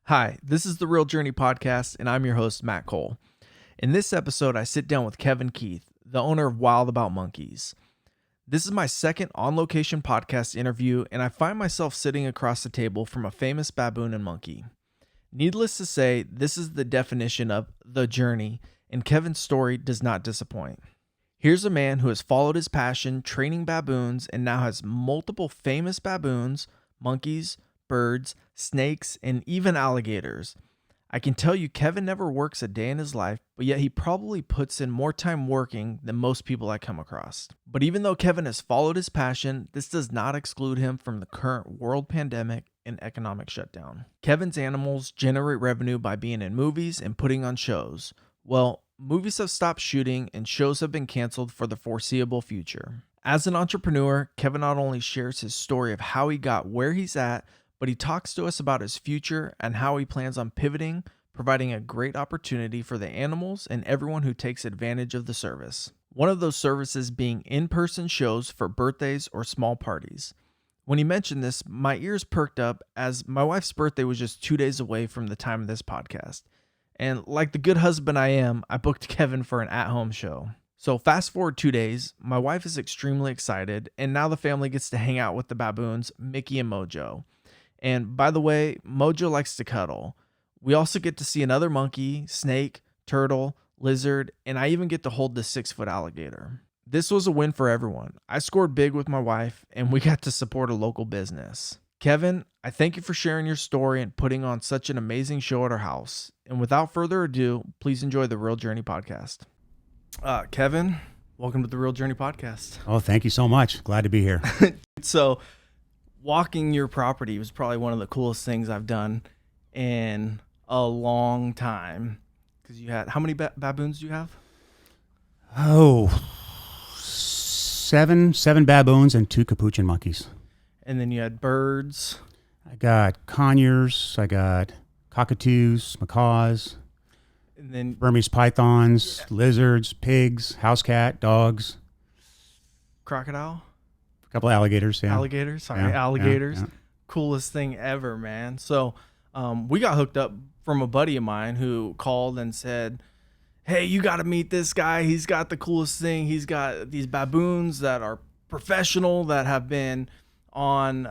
Hi, this is the Real Journey Podcast, and I'm your host, Matt Cole. In this episode, I sit down with Kevin Keith, the owner of Wild About Monkeys. This is my second on-location podcast interview, and I find myself sitting across the table from a famous baboon and monkey. Needless to say, this is the definition of the journey, and Kevin's story does not disappoint. Here's a man who has followed his passion training baboons and now has multiple famous baboons, monkeys, birds, snakes, and even alligators. I can tell you Kevin never works a day in his life, but yet he probably puts in more time working than most people I come across. But even though Kevin has followed his passion, this does not exclude him from the current world pandemic and economic shutdown. Kevin's animals generate revenue by being in movies and putting on shows. Well, movies have stopped shooting and shows have been canceled for the foreseeable future. As an entrepreneur, Kevin not only shares his story of how he got where he's at, but he talks to us about his future and how he plans on pivoting, providing a great opportunity for the animals and everyone who takes advantage of the service. One of those services being in-person shows for birthdays or small parties. When he mentioned this, my ears perked up as my wife's birthday was just 2 days away from the time of this podcast. And like the good husband I am, I booked Kevin for an at-home show. So fast forward 2 days, my wife is extremely excited, and now the family gets to hang out with the baboons, Mickey and Mojo. And by the way, Mojo likes to cuddle. We also get to see another monkey, snake, turtle, lizard, and I even get to hold the 6-foot alligator. This was a win for everyone. I scored big with my wife, and we got to support a local business. Kevin, I thank you for sharing your story and putting on such an amazing show at our house. And without further ado, please enjoy the Real Journey Podcast. Kevin, welcome to the Real Journey Podcast. Oh, thank you so much. Glad to be here. So, walking your property was probably one of the coolest things I've done in a long time. Because you had, how many baboons do you have? Oh, seven baboons and 2 capuchin monkeys. And then you had birds. I got conures, I got cockatoos, macaws, And then Burmese pythons, lizards, pigs, house cat, dogs, crocodile. a couple of alligators. Yeah. Alligators. Sorry, Yeah, alligators. yeah. Coolest thing ever, man. So we got hooked up from a buddy of mine who called and said, hey, you got to meet this guy. He's got the coolest thing. He's got these baboons that are professional, that have been on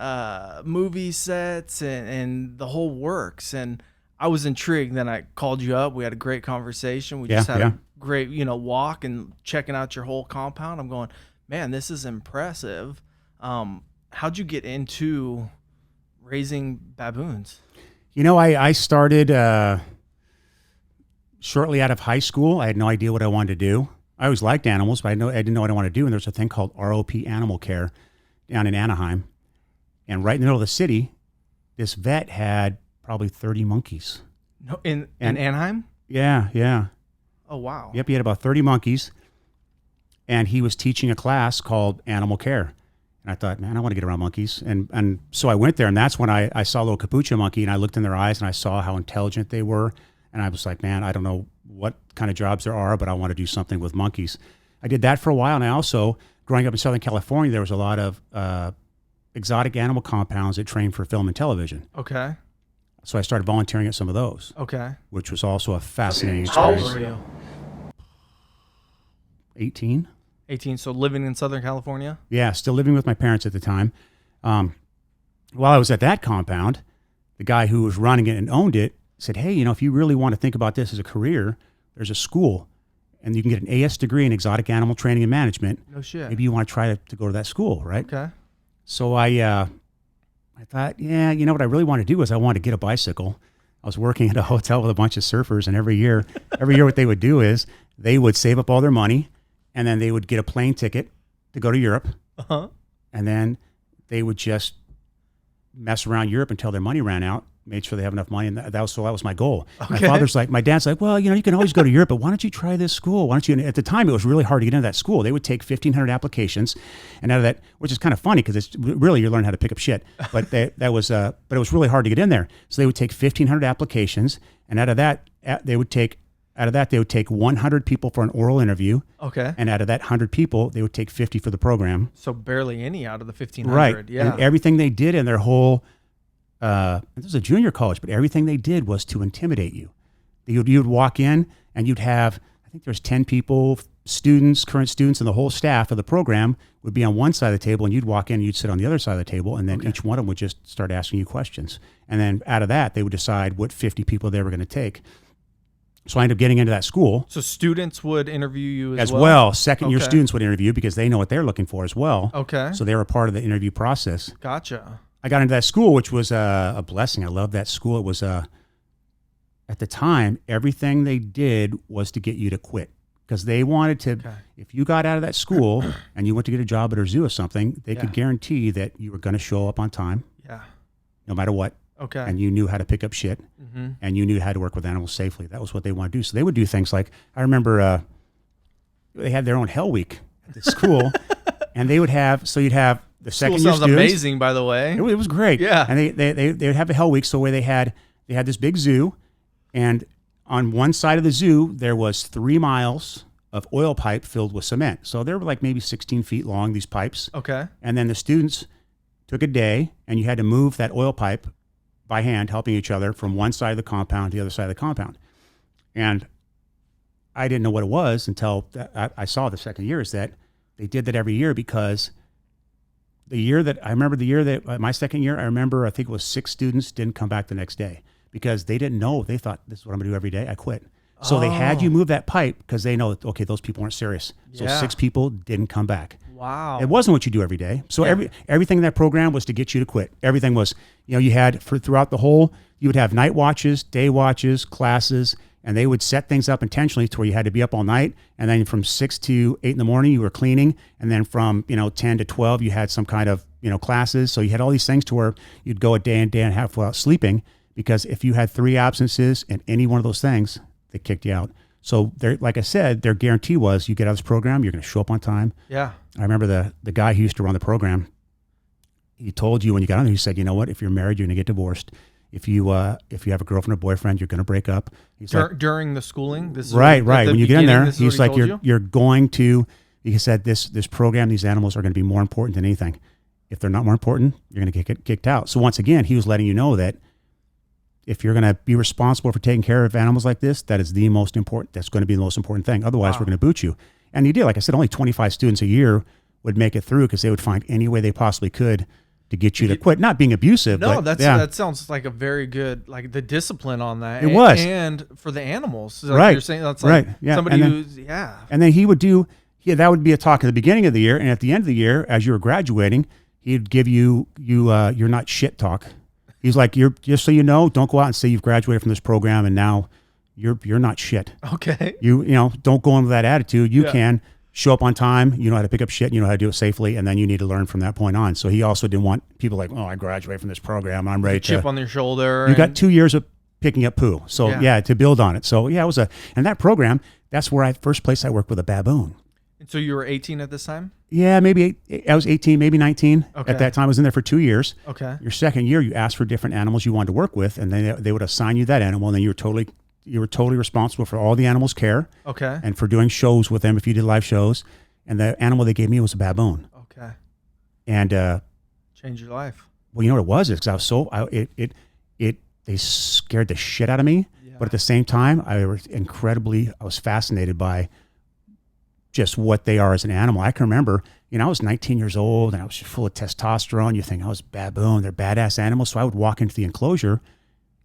movie sets and the whole works. And I was intrigued. Then I called you up. We had a great conversation. We just had a great, walk and checking out your whole compound. I'm going, man, this is impressive. How'd you get into raising baboons? I started shortly out of high school. I had no idea what I wanted to do. I always liked animals, but I didn't know what I wanted to do. And there's a thing called ROP Animal Care down in Anaheim. And right in the middle of the city, this vet had probably 30 monkeys. No, in Anaheim? Yeah. Oh, wow. Yep, he had about 30 monkeys. And he was teaching a class called Animal Care. And I thought, man, I want to get around monkeys. And so I went there, and that's when I saw a little capuchin monkey, and I looked in their eyes, and I saw how intelligent they were. And I was like, man, I don't know what kind of jobs there are, but I want to do something with monkeys. I did that for a while, and I also, growing up in Southern California, there was a lot of exotic animal compounds that trained for film and television. Okay. So I started volunteering at some of those. Okay. Which was also a fascinating How experience. old were you? 18. 18, so living in Southern California? Yeah, still living with my parents at the time. While I was at that compound, the guy who was running it and owned it said, hey, if you really want to think about this as a career, there's a school, and you can get an AS degree in exotic animal training and management. No shit. Maybe you want to try to go to that school, right? Okay. So I thought, yeah, what I really want to do is I want to get a bicycle. I was working at a hotel with a bunch of surfers, and every year what they would do is they would save up all their money, and then they would get a plane ticket to go to Europe. Uh-huh. And then they would just mess around Europe until their money ran out, made sure they have enough money. And that was my goal. Okay. My dad's like, well, you can always go to Europe, but why don't you try this school? Why don't you? And at the time, it was really hard to get into that school. They would take 1,500 applications. And out of that, which is kind of funny because it's really, you're learning how to pick up shit. But but it was really hard to get in there. So they would take 1,500 applications. And out of that, they would take 100 people for an oral interview. Okay. And out of that 100 people, they would take 50 for the program. So barely any out of the 1,500. Right. Yeah. And everything they did in their whole this was a junior college, but everything they did was to intimidate you. You'd walk in and you'd have, I think there's 10 people, students, current students, and the whole staff of the program would be on one side of the table, and you'd walk in and you'd sit on the other side of the table, and then each one of them would just start asking you questions. And then out of that, they would decide what 50 people they were going to take. So I ended up getting into that school. So students would interview you as well. Second-year students would interview because they know what they're looking for as well. Okay. So they were part of the interview process. Gotcha. I got into that school, which was a blessing. I loved that school. It was, at the time, everything they did was to get you to quit. Because they wanted to, if you got out of that school and you went to get a job at a zoo or something, they could guarantee that you were going to show up on time. Yeah. No matter what. Okay. And you knew how to pick up shit. Mm-hmm. And you knew how to work with animals safely. That was what they wanted to do. So they would do things like, I remember they had their own Hell Week at the school. And they would have, so you'd have the second year students. Sounds amazing, by the way. It was great. Yeah. And they would have a Hell Week. So where they had this big zoo, and on one side of the zoo, there was 3 miles of oil pipe filled with cement. So they were like maybe 16 feet long, these pipes. Okay. And then the students took a day, and you had to move that oil pipe by hand, helping each other from one side of the compound to the other side of the compound. And I didn't know what it was until I saw the second year, is that they did that every year, because my second year, I think it was 6 students didn't come back the next day because they didn't know. They thought, this is what I'm gonna do every day. I quit. So they had you move that pipe because they know that, okay, those people aren't serious. So 6 people didn't come back. Wow. It wasn't what you do every day. So everything in that program was to get you to quit. Everything was, you had throughout the whole, you would have night watches, day watches, classes, and they would set things up intentionally to where you had to be up all night. And then from 6 to 8 in the morning, you were cleaning. And then from, 10 to 12, you had some kind of, classes. So you had all these things to where you'd go a day and a half without sleeping, because if you had 3 absences in any one of those things, they kicked you out. So like I said, their guarantee was, you get out of this program, you're going to show up on time. Yeah. I remember the guy who used to run the program, he told you when you got on there, he said, you know what, if you're married, you're going to get divorced. If you have a girlfriend or boyfriend, you're going to break up. He's during the schooling? This is right. When you get in there, he's like, you're going to, he said, this program, these animals are going to be more important than anything. If they're not more important, you're going to get kicked out. So once again, he was letting you know that if you're going to be responsible for taking care of animals like this, that's going to be the most important thing. Otherwise, we're going to boot you. And he did. Like I said, only 25 students a year would make it through, because they would find any way they possibly could to get you to quit. Not being abusive. No, but, that sounds like a very good, like the discipline on that. It was. And for the animals. Right. You're saying that's like somebody who's, And then he would do, that would be a talk at the beginning of the year. And at the end of the year, as you were graduating, he'd give you're not shit talk. He's like, just so you know, don't go out and say you've graduated from this program and now you're not shit. Okay. Don't go in with that attitude. You can show up on time. You know how to pick up shit. You know how to do it safely, and then you need to learn from that point on. So he also didn't want people like, oh, I graduated from this program, I'm ready to chip on their shoulder. You got 2 years of picking up poo. So to build on it. So it was and that program, that's where first place I worked with a baboon. And so you were 18 at this time? Yeah, maybe I was 18, maybe 19 at that time. I was in there for 2 years. Okay. Your second year, you asked for different animals you wanted to work with, and then they would assign you that animal, and then you were totally responsible for all the animals' care. Okay. And for doing shows with them if you did live shows. And the animal they gave me was a baboon. Okay. And changed your life. Well, you know what it was? Because I was they scared the shit out of me. Yeah. But at the same time, I was fascinated by just what they are as an animal. I can remember, I was 19 years old and I was just full of testosterone. You think, it's baboon, they're badass animals. So I would walk into the enclosure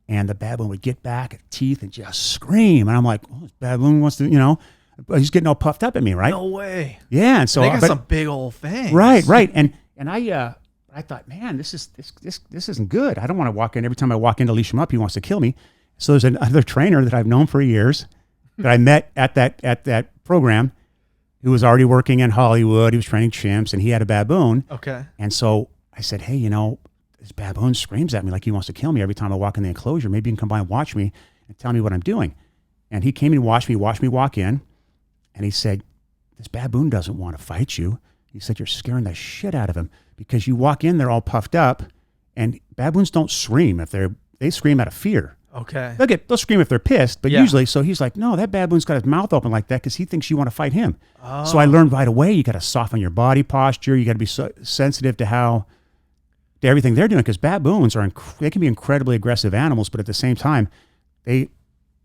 and the baboon would get back teeth and just scream. And I'm like, this baboon wants to, he's getting all puffed up at me, right? No way. Yeah. And so they got some big old fangs. Right. And I thought, man, this isn't good. I don't want to walk in. Every time I walk in to leash him up, he wants to kill me. So there's another trainer that I've known for years that I met at that program, who was already working in Hollywood. He was training chimps, and he had a baboon. Okay. And so I said, hey, this baboon screams at me like he wants to kill me every time I walk in the enclosure. Maybe you can come by and watch me and tell me what I'm doing. And he came and watched me walk in, and he said, this baboon doesn't want to fight you. He said, you're scaring the shit out of him, because you walk in, they're all puffed up, and baboons don't scream they scream out of fear. Okay. They'll scream if they're pissed, but usually, so he's like, no, that baboon's got his mouth open like that because he thinks you want to fight him. So I learned right away, you got to soften your body posture. You got to be so sensitive to to everything they're doing, because baboons they can be incredibly aggressive animals, but at the same time, they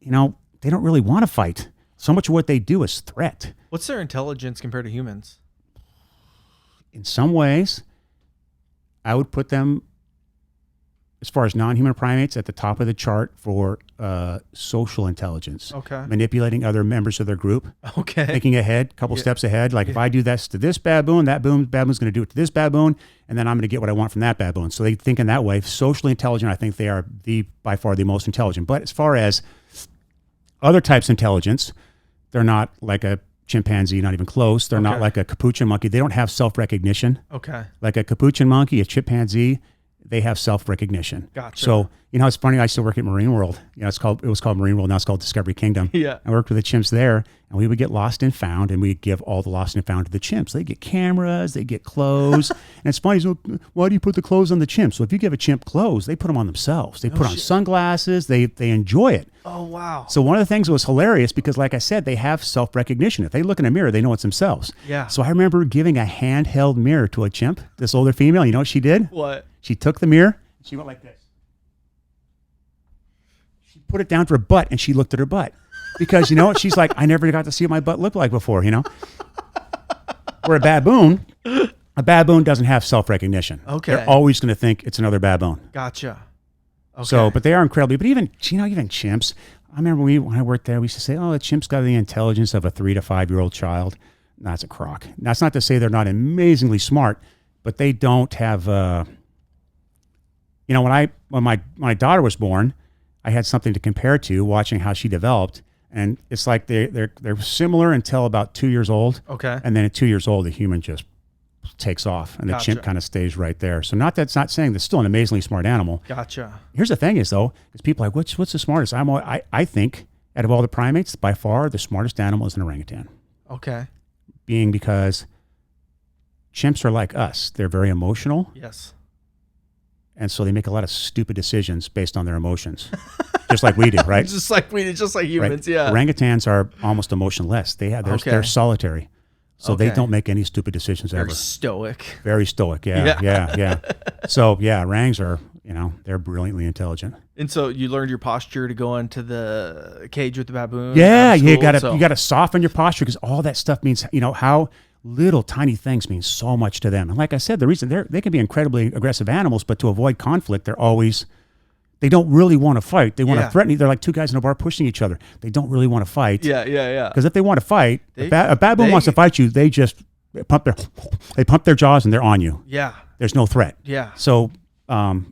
don't really want to fight. So much of what they do is threat. What's their intelligence compared to humans? In some ways, I would put them, as far as non-human primates, at the top of the chart for social intelligence. Okay. Manipulating other members of their group. Okay. Thinking ahead, a couple steps ahead. Like if I do this to this baboon, baboon's going to do it to this baboon, and then I'm going to get what I want from that baboon. So they think in that way. Socially intelligent, I think they are by far the most intelligent. But as far as other types of intelligence, they're not like a chimpanzee, not even close. They're not like a capuchin monkey. They don't have self-recognition. Okay. Like a capuchin monkey, a chimpanzee, they have self-recognition. Gotcha. So, it's funny. I used to work at Marine World. It was called Marine World. Now it's called Discovery Kingdom. Yeah. I worked with the chimps there, and we would get lost and found, and we'd give all the lost and found to the chimps. They get cameras, they get clothes. And it's funny. So why do you put the clothes on the chimp? So if you give a chimp clothes, they put them on themselves. They put on sunglasses. They enjoy it. Oh, wow. So one of the things that was hilarious, because like I said, they have self-recognition. If they look in a mirror, they know it's themselves. Yeah. So I remember giving a handheld mirror to a chimp, this older female. You know what she did? What? She took the mirror, she went like this. She put it down to her butt, and she looked at her butt. Because, she's like, I never got to see what my butt looked like before, Where a baboon doesn't have self-recognition. Okay. They're always going to think it's another baboon. Gotcha. Okay. So, but they are incredibly, but even chimps, I remember when I worked there, we used to say, oh, a chimp's got the intelligence of a 3 to 5 year old child. That's a crock. That's not to say they're not amazingly smart, but they don't have, when my daughter was born, I had something to compare to, watching how she developed. And it's like they're similar until about 2 years old. Okay. And then at 2 years old, the human just takes off, and the chimp kind of stays right there. So that's not saying they're still an amazingly smart animal. Gotcha. Here's the thing is, though, is people are like, what's the smartest? I think out of all the primates, by far, the smartest animal is an orangutan. Okay. Because chimps are like us. They're very emotional. Yes. And so they make a lot of stupid decisions based on their emotions, just like we do, right? just like humans, right? Yeah. Orangutans are almost emotionless. They're solitary. So they don't make any stupid decisions ever. Very stoic. Very stoic, yeah. So, orangs are, they're brilliantly intelligent. And so you learned your posture to go into the cage with the baboon? Yeah, you got to soften your posture, because all that stuff means, how little tiny things mean so much to them. And like I said, the reason they can be incredibly aggressive animals, but to avoid conflict, they don't really want to fight. They want to threaten. They're like two guys in a bar pushing each other. They don't really want to fight. Yeah. Because if they want to fight, a baboon wants to fight you, they just pump their jaws and they're on you. Yeah. There's no threat. Yeah. So, how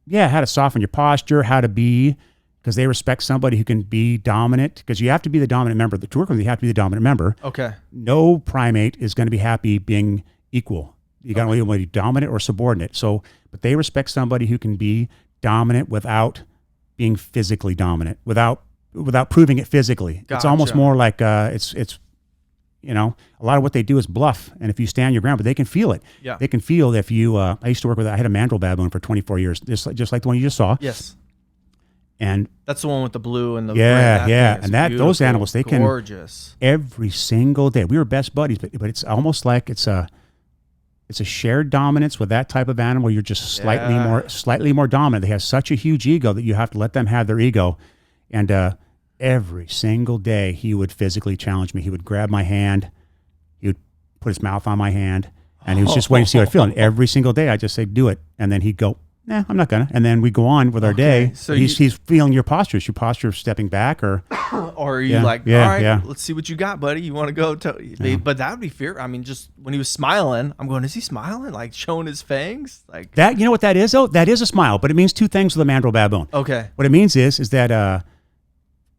to soften your posture, how to be, because they respect somebody who can be dominant, because you have to be the dominant member. To work with them, you have to be the dominant member. Okay. No primate is going to be happy being equal. You got to be dominant or subordinate. So, but they respect somebody who can be dominant without being physically dominant, without proving it physically. Gotcha. It's almost more like it's a lot of what they do is bluff, and if you stand your ground, but they can feel it. Yeah. They can feel if you. I used to work with. I had a mandrill baboon for 24 years, just like the one you just saw. Yes. And that's the one with the blue and the red. And those animals, they can gorgeous every single day. We were best buddies, but it's almost like it's a shared dominance with that type of animal. You're just slightly more dominant. They have such a huge ego that you have to let them have their ego. And every single day, he would physically challenge me. He would grab my hand. He would put his mouth on my hand, and he was just waiting to see how I feel. And every single day, I just say, "Do it," and then he'd go, "Nah, I'm not gonna." And then we go on with our day. So he's feeling your posture. Is your posture stepping back, or are you all right, let's see what you got, buddy. You want to go? But that would be fear. I mean, just when he was smiling, I'm going, is he smiling? Like showing his fangs? Like that? You know what that is? though? That is a smile, but it means two things with a mandrill baboon. Okay. What it means is that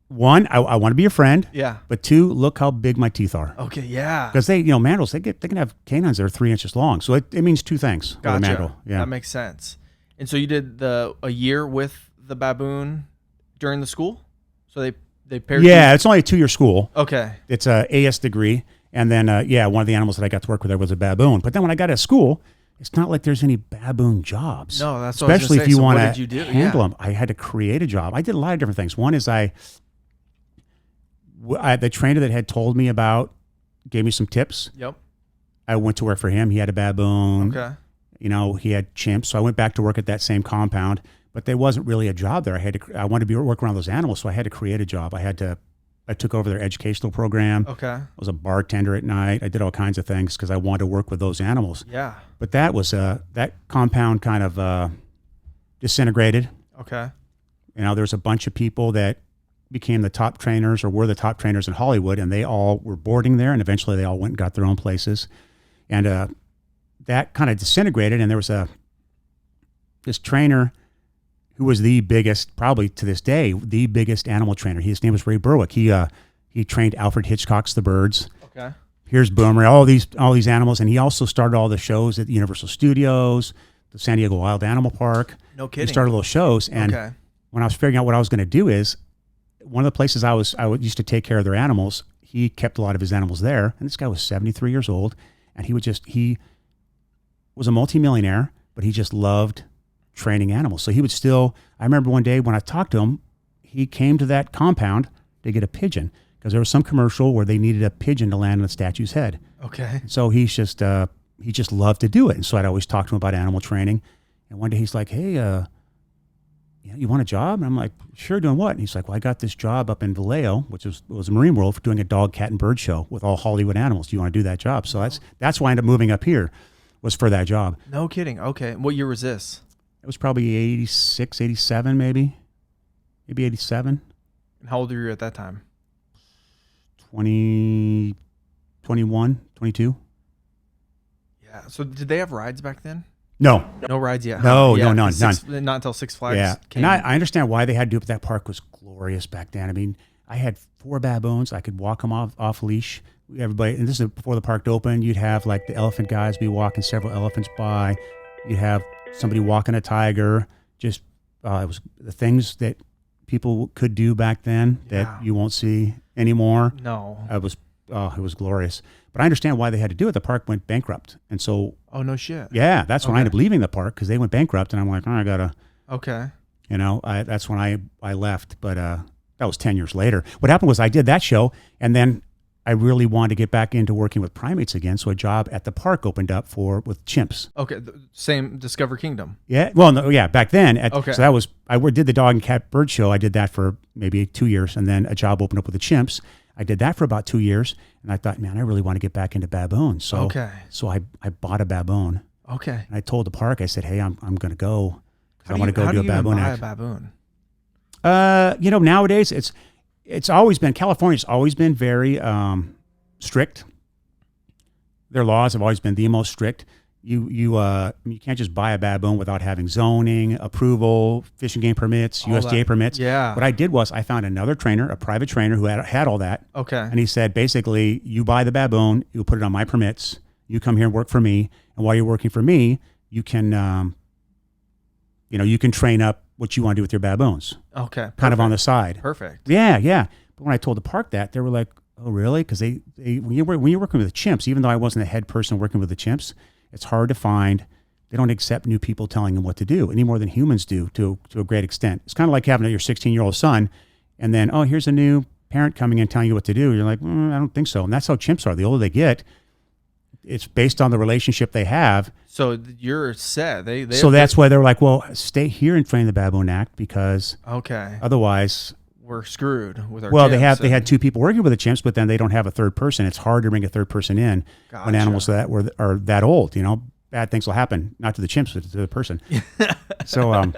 one, I want to be your friend. Yeah. But two, look how big my teeth are. Okay. Yeah. Because mandrills, they can have canines that are 3 inches long. So it means two things. Gotcha. With a mandrill. Yeah. That makes sense. And so you did a year with the baboon during the school? So they paired you? It's only a 2-year school. Okay. It's a AS degree. And then, one of the animals that I got to work with there was a baboon. But then when I got to school, it's not like there's any baboon jobs. No, that's what especially I was if you so want what to did you do? handle them. I had to create a job. I did a lot of different things. One is the trainer that had told me about gave me some tips. Yep. I went to work for him. He had a baboon. Okay. He had chimps. So I went back to work at that same compound, but there wasn't really a job there. I wanted to be work around those animals, so I had to create a job. I took over their educational program. Okay. I was a bartender at night. I did all kinds of things because I wanted to work with those animals. Yeah. But that was that compound kind of disintegrated. Okay. There's a bunch of people that became the top trainers or were the top trainers in Hollywood, and they all were boarding there, and eventually they all went and got their own places. And that kind of disintegrated, and there was this trainer who was the biggest, probably to this day, the biggest animal trainer. His name was Ray Berwick. He trained Alfred Hitchcock's The Birds. Okay. Here's Boomer, all these animals, and he also started all the shows at the Universal Studios, the San Diego Wild Animal Park. No kidding. He started those shows, and when I was figuring out what I was going to do is, one of the places I used to take care of their animals, he kept a lot of his animals there, and this guy was 73 years old, and he was a multimillionaire, but he just loved training animals. So he would I remember one day when I talked to him, he came to that compound to get a pigeon because there was some commercial where they needed a pigeon to land on a statue's head. Okay. So he just loved to do it. And so I'd always talk to him about animal training. And one day he's like, hey, you want a job? And I'm like, sure, doing what? And he's like, well, I got this job up in Vallejo, which was a Marine World, for doing a dog, cat, and bird show with all Hollywood animals. Do you want to do that job? So that's why I ended up moving up here, was for that job. No kidding. Okay. What year was this? It was probably 86, 87, maybe 87. And how old were you at that time? 20, 21, 22. Yeah. So did they have rides back then? No. No rides yet? No, yeah, none. Not until Six Flags came. And I understand why they had to do it, but that park was glorious back then. I mean, I had 4 baboons. I could walk them off leash. Everybody, and this is before the park opened, you'd have like the elephant guys be walking several elephants by. You'd have somebody walking a tiger. Just it was the things that people could do back then that you won't see anymore. No. It was glorious. But I understand why they had to do it. The park went bankrupt. And so... Oh, no shit. Yeah, that's when I ended up leaving the park because they went bankrupt. And I'm like, I got to... Okay. That's when I left. But that was 10 years later. What happened was I did that show, and then I really wanted to get back into working with primates again. So a job at the park opened up with chimps. Okay. Same Discover Kingdom. Yeah. Well, no, yeah, back then. Okay. So I did the dog and cat bird show. I did that for maybe 2 years. And then a job opened up with the chimps. I did that for about 2 years, and I thought, man, I really want to get back into baboons. So, I bought a baboon. Okay. And I told the park, I said, hey, I'm going to go. I want to go do a baboon act. How do you buy a baboon? Nowadays it's always been, California's always been very strict. Their laws have always been the most strict. You can't just buy a baboon without having zoning, approval, fish and game permits, USDA permits. Yeah. What I did was I found another trainer, a private trainer who had all that. Okay. And he said, basically, you buy the baboon, you put it on my permits, you come here and work for me, and while you're working for me, you can, you can train up what you want to do with your baboons. Okay. Perfect. Kind of on the side. Perfect. Yeah. But when I told the park that, they were like, oh, really? Because when you're working with the chimps, even though I wasn't the head person working with the chimps, it's hard to find. They don't accept new people telling them what to do any more than humans do to a great extent. It's kind of like having your 16-year-old son, and then, oh, here's a new parent coming in telling you what to do. You're like, I don't think so. And that's how chimps are. The older they get, it's based on the relationship they have. So you're set. So that's why they're like, well, stay here and train the baboon act because otherwise we're screwed with our Well, chimps they had 2 people working with the chimps, but then they don't have a third person. It's hard to bring a third person in when animals are that old. Bad things will happen, not to the chimps, but to the person. So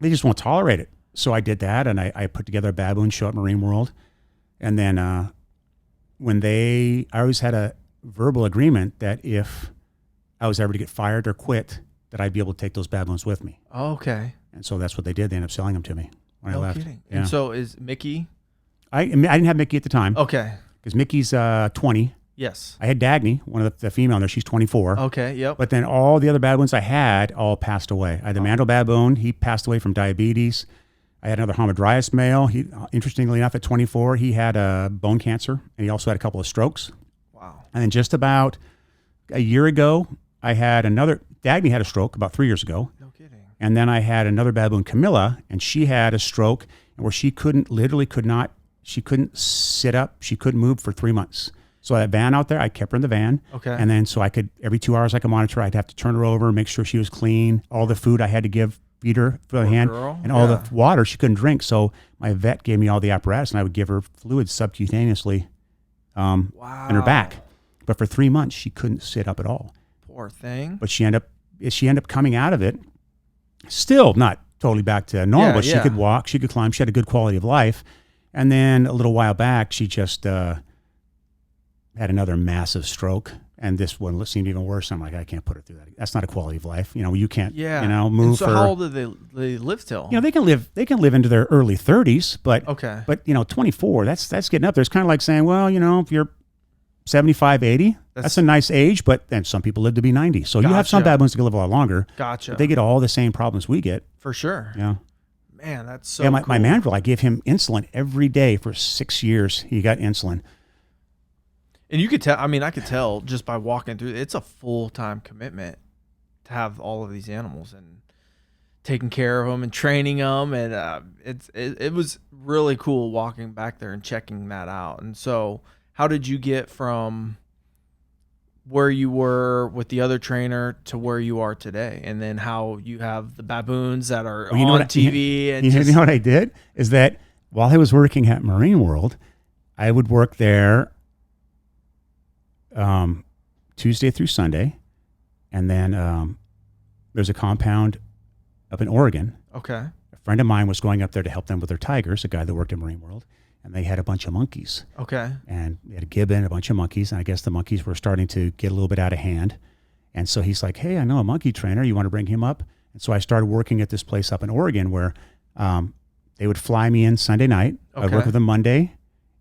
they just won't tolerate it. So I did that, and I put together a baboon show at Marine World. And then I always had a verbal agreement that if I was ever to get fired or quit, that I'd be able to take those baboons with me. Okay. And so that's what they did. They ended up selling them to me when I left. Kidding. Yeah. And so is Mickey? I didn't have Mickey at the time. Okay. Because Mickey's 20. Yes. I had Dagny, one of the female there. She's 24. Okay, yep. But then all the other baboons I had all passed away. I had the Mandel baboon. He passed away from diabetes. I had another Hamadryas male. He, interestingly enough, at 24, he had bone cancer, and he also had a couple of strokes. Wow. And then just about a year ago, I had Dagny had a stroke about 3 years ago. No kidding. And then I had another baboon, Camilla, and she had a stroke where she couldn't sit up. She couldn't move for 3 months. So that van out there, I kept her in the van. Okay. And then so I could, every 2 hours I could monitor her. I'd have to turn her over, make sure she was clean. All the food I had to feed her for the hand. Girl. And all the water she couldn't drink. So my vet gave me all the apparatus and I would give her fluids subcutaneously in her back. But for 3 months, she couldn't sit up at all. Poor thing. But she ended up coming out of it, still not totally back to normal, but she could walk, she could climb, she had a good quality of life. And then a little while back, she just had another massive stroke. And this one seemed even worse. I'm like, I can't put her through that. That's not a quality of life. You can't, move. And so how old did they live till? They can live into their early 30s, but 24, that's getting up there. It's kind of like saying, well, if you're 75, 80, that's a nice age, but then some people live to be 90. So you have some baboons that can live a lot longer. Gotcha. But they get all the same problems we get. For sure. Yeah. Man, that's so cool. My mandrill, I gave him insulin every day for 6 years. He got insulin. And you could tell, I could tell just by walking through, it's a full-time commitment to have all of these animals and taking care of them and training them. And it was really cool walking back there and checking that out. And so how did you get from where you were with the other trainer to where you are today? And then how you have the baboons that are on TV. You know what I did? Is that while I was working at Marine World, I would work there Tuesday through Sunday. And then there's a compound up in Oregon. Okay. A friend of mine was going up there to help them with their tigers, a guy that worked at Marine World. And they had a bunch of monkeys. Okay. And they had a gibbon, a bunch of monkeys. And I guess the monkeys were starting to get a little bit out of hand. And so he's like, hey, I know a monkey trainer. You want to bring him up? And so I started working at this place up in Oregon where they would fly me in Sunday night. Okay. I'd work with them Monday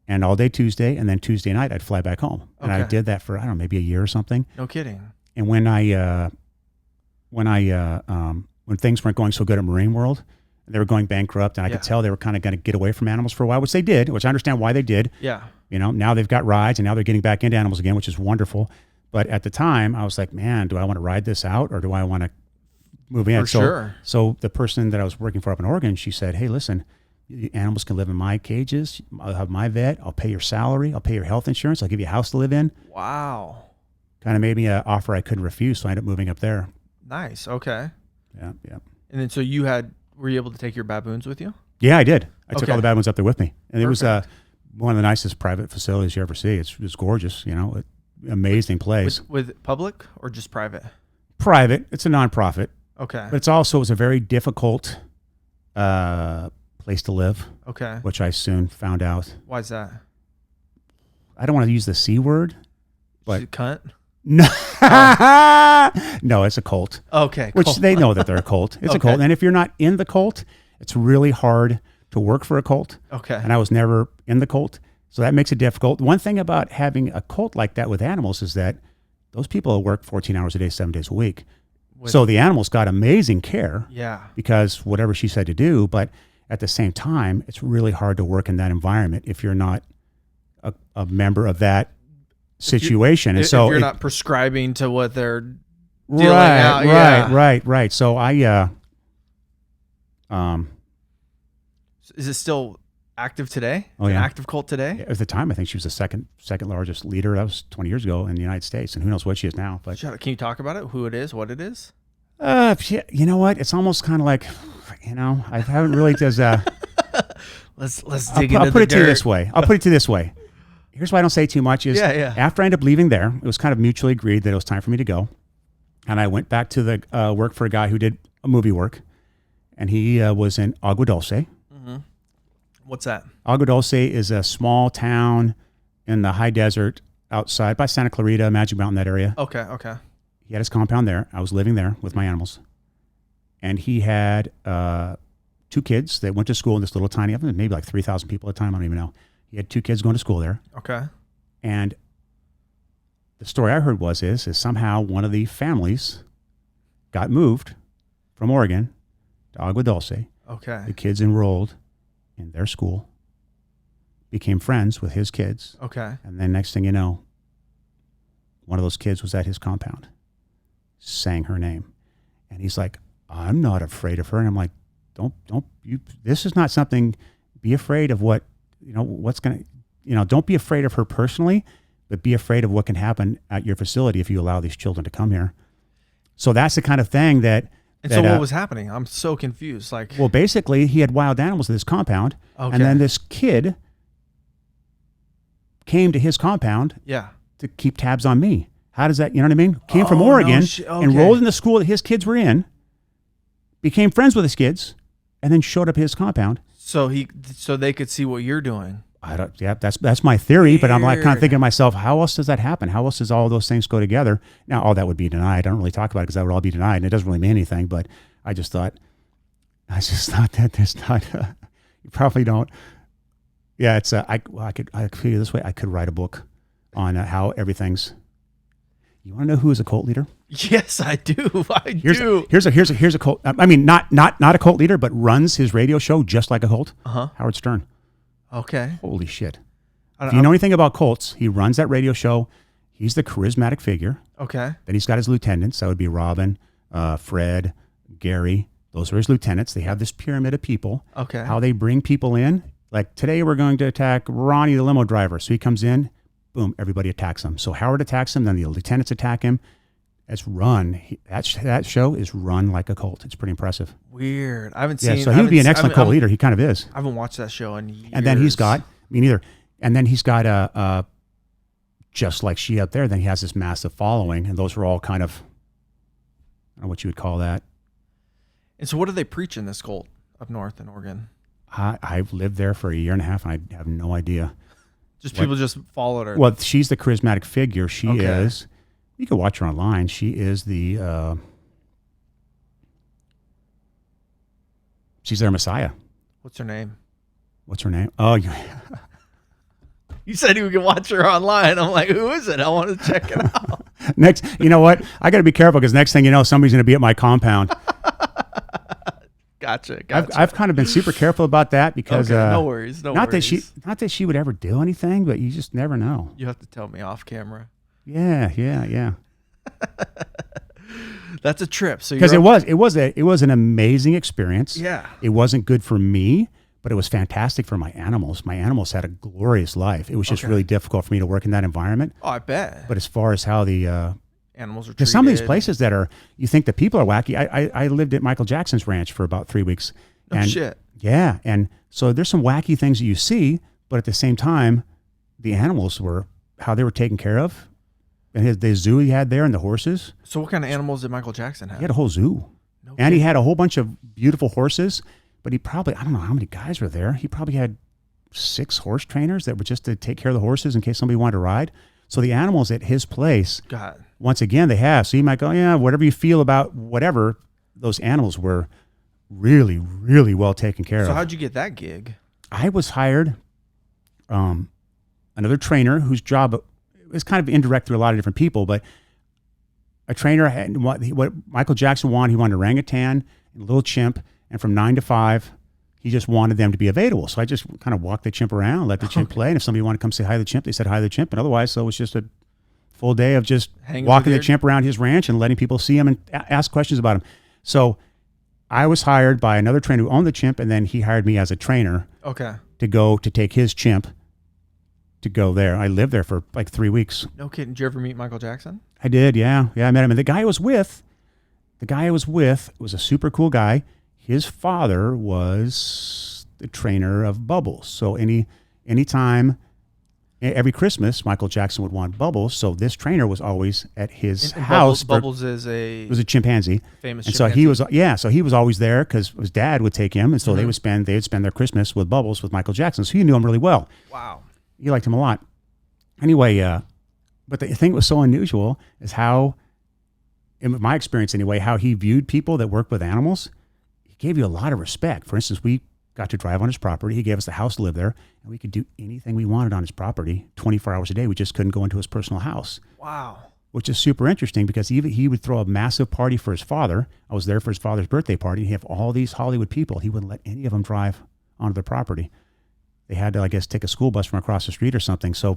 and all day Tuesday. And then Tuesday night, I'd fly back home. And I did that for, I don't know, maybe a year or something. No kidding. And when things weren't going so good at Marine World, they were going bankrupt, and I could tell they were kind of going to get away from animals for a while, which they did, which I understand why they did. Yeah. Now they've got rides, and now they're getting back into animals again, which is wonderful. But at the time, I was like, man, do I want to ride this out, or do I want to move in? For sure. So the person that I was working for up in Oregon, she said, hey, listen, the animals can live in my cages. I'll have my vet. I'll pay your salary. I'll pay your health insurance. I'll give you a house to live in. Wow. Kind of made me an offer I couldn't refuse, so I ended up moving up there. Nice. Okay. Yeah. And then so were you able to take your baboons with you? Yeah, I did. I took all the baboons up there with me. And Perfect. It was one of the nicest private facilities you ever see. It's gorgeous, amazing place. With public or just private? Private. It's a nonprofit. Okay. But it was a very difficult place to live. Okay. Which I soon found out. Why is that? I don't want to use the C word. But cunt? No. No, it's a cult. Okay. Which they know that they're a cult. It's a cult. And if you're not in the cult, it's really hard to work for a cult. Okay. And I was never in the cult. So that makes it difficult. One thing about having a cult like that with animals is that those people work 14 hours a day, 7 days a week. So the animals got amazing care. Yeah. Because whatever she said to do, but at the same time, it's really hard to work in that environment if you're not a member of that situation. If you're not prescribing to what they're dealing out. Right. So I is it still active today? Oh, yeah. An active cult today? At the time, I think she was the second largest leader. That was 20 years ago in the United States, and who knows what she is now. But can you talk about it? Who it is? What it is? You know what? It's almost kind of like, I haven't really does. Let's dig into I'll put it to you this way. Here's why I don't say too much is after I ended up leaving there, it was kind of mutually agreed that it was time for me to go. And I went back to the work for a guy who did movie work, and he was in Agua Dulce. Mm-hmm. What's that? Agua Dulce is a small town in the high desert outside by Santa Clarita, Magic Mountain, that area. Okay. He had his compound there. I was living there with my animals. And he had 2 kids that went to school in this little tiny, maybe like 3,000 people at the time, I don't even know. He had 2 kids going to school there. Okay. And the story I heard is somehow one of the families got moved from Oregon to Agua Dulce. Okay. The kids enrolled in their school, became friends with his kids. Okay. And then next thing you know, one of those kids was at his compound, sang her name. And he's like, I'm not afraid of her. And I'm like, this is not something, be afraid of what's going to, don't be afraid of her personally, but be afraid of what can happen at your facility if you allow these children to come here. So that's the kind of thing that. And so what was happening? I'm so confused. Like, well, basically, he had wild animals in this compound, and then this kid came to his compound to keep tabs on me. How does that, you know what I mean? Came from Oregon, enrolled in the school that his kids were in, became friends with his kids, and then showed up at his compound. So they could see what you're doing. That's my theory, but I'm like kind of thinking to myself, how else does that happen? How else does all those things go together? Now, all that would be denied. I don't really talk about it because that would all be denied, and it doesn't really mean anything. But I just thought that there's not. You probably don't. Yeah, it's. I could figure this way. I could write a book on how everything's. You want to know who is a cult leader? Yes, I do. Here's a cult. I mean, not a cult leader, but runs his radio show just like a cult. Howard Stern. Okay. Holy shit. If you know anything about cults, he runs that radio show. He's the charismatic figure. Okay. Then he's got his lieutenants. That would be Robin, Fred, Gary. Those are his lieutenants. They have this pyramid of people. Okay. How they bring people in. Like today we're going to attack Ronnie, the limo driver. So he comes in, boom, everybody attacks him. So Howard attacks him, then the lieutenants attack him. It's run. That show is run like a cult. It's pretty impressive. Weird. I haven't seen. Yeah, so he would be an excellent cult leader. He kind of is. I haven't watched that show in years. And then he's got, me neither. And then he's got a just like she up there. Then he has this massive following, and those are all kind of, I don't know what you would call that. And so, what do they preach in this cult up north in Oregon? I've lived there for a year and a half, and I have no idea. Just people just followed her. Well, she's the charismatic figure. She is. You can watch her online. She is the. She's their Messiah. What's her name? Oh, you said you could watch her online. I'm like, who is it? I want to check it out. Next, you know what? I got to be careful because next thing you know, somebody's going to be at my compound. Gotcha. I've kind of been super careful about that because no worries. Not that she would ever do anything, but you just never know. You have to tell me off camera. Yeah. That's a trip. So because it was an amazing experience. Yeah. It wasn't good for me, but it was fantastic for my animals. My animals had a glorious life. It was just really difficult for me to work in that environment. Oh, I bet. But as far as how the animals are treated. Because some of these places that are, you think the people are wacky. I lived at Michael Jackson's ranch for about 3 weeks. Oh, shit. Yeah. And so there's some wacky things that you see, but at the same time, the animals were, how they were taken care of. And the zoo he had there and the horses. So what kind of animals did Michael Jackson have? He had a whole zoo. And he had a whole bunch of beautiful horses, but he probably, I don't know how many guys were there. He probably had 6 horse trainers that were just to take care of the horses in case somebody wanted to ride. So the animals at his place, once again, they have. So you might go, yeah, whatever you feel about whatever, those animals were really, really well taken care of. So how'd you get that gig? I was hired, another trainer whose job was kind of indirect through a lot of different people, but a trainer had what Michael Jackson wanted. He wanted an orangutan and a little chimp, and from 9 to 5, he just wanted them to be available. So I just kind of walked the chimp around, let the chimp play, and if somebody wanted to come say hi to the chimp, they said hi to the chimp, and otherwise, so it was just a full day of just walking the chimp around his ranch and letting people see him and ask questions about him. So I was hired by another trainer who owned the chimp, and then he hired me as a trainer to go to take his chimp to go there. I lived there for like 3 weeks. No kidding. Did you ever meet Michael Jackson? I did, yeah. I met him. And the guy I was with was a super cool guy. His father was the trainer of Bubbles. So anytime, every Christmas, Michael Jackson would want Bubbles. So this trainer was always at his house. Bubbles was a chimpanzee. Famous and chimpanzee. So he was always there because his dad would take him. And so they would spend their Christmas with Bubbles with Michael Jackson. So he knew him really well. Wow. He liked him a lot. Anyway, but the thing that was so unusual is how, in my experience anyway, how he viewed people that work with animals. He gave you a lot of respect. For instance, we got to drive on his property. He gave us the house to live there, and we could do anything we wanted on his property 24 hours a day. We just couldn't go into his personal house. Wow. Which is super interesting because he would throw a massive party for his father. I was there for his father's birthday party. He'd have all these Hollywood people. He wouldn't let any of them drive onto their property. They had to, I guess, take a school bus from across the street or something. So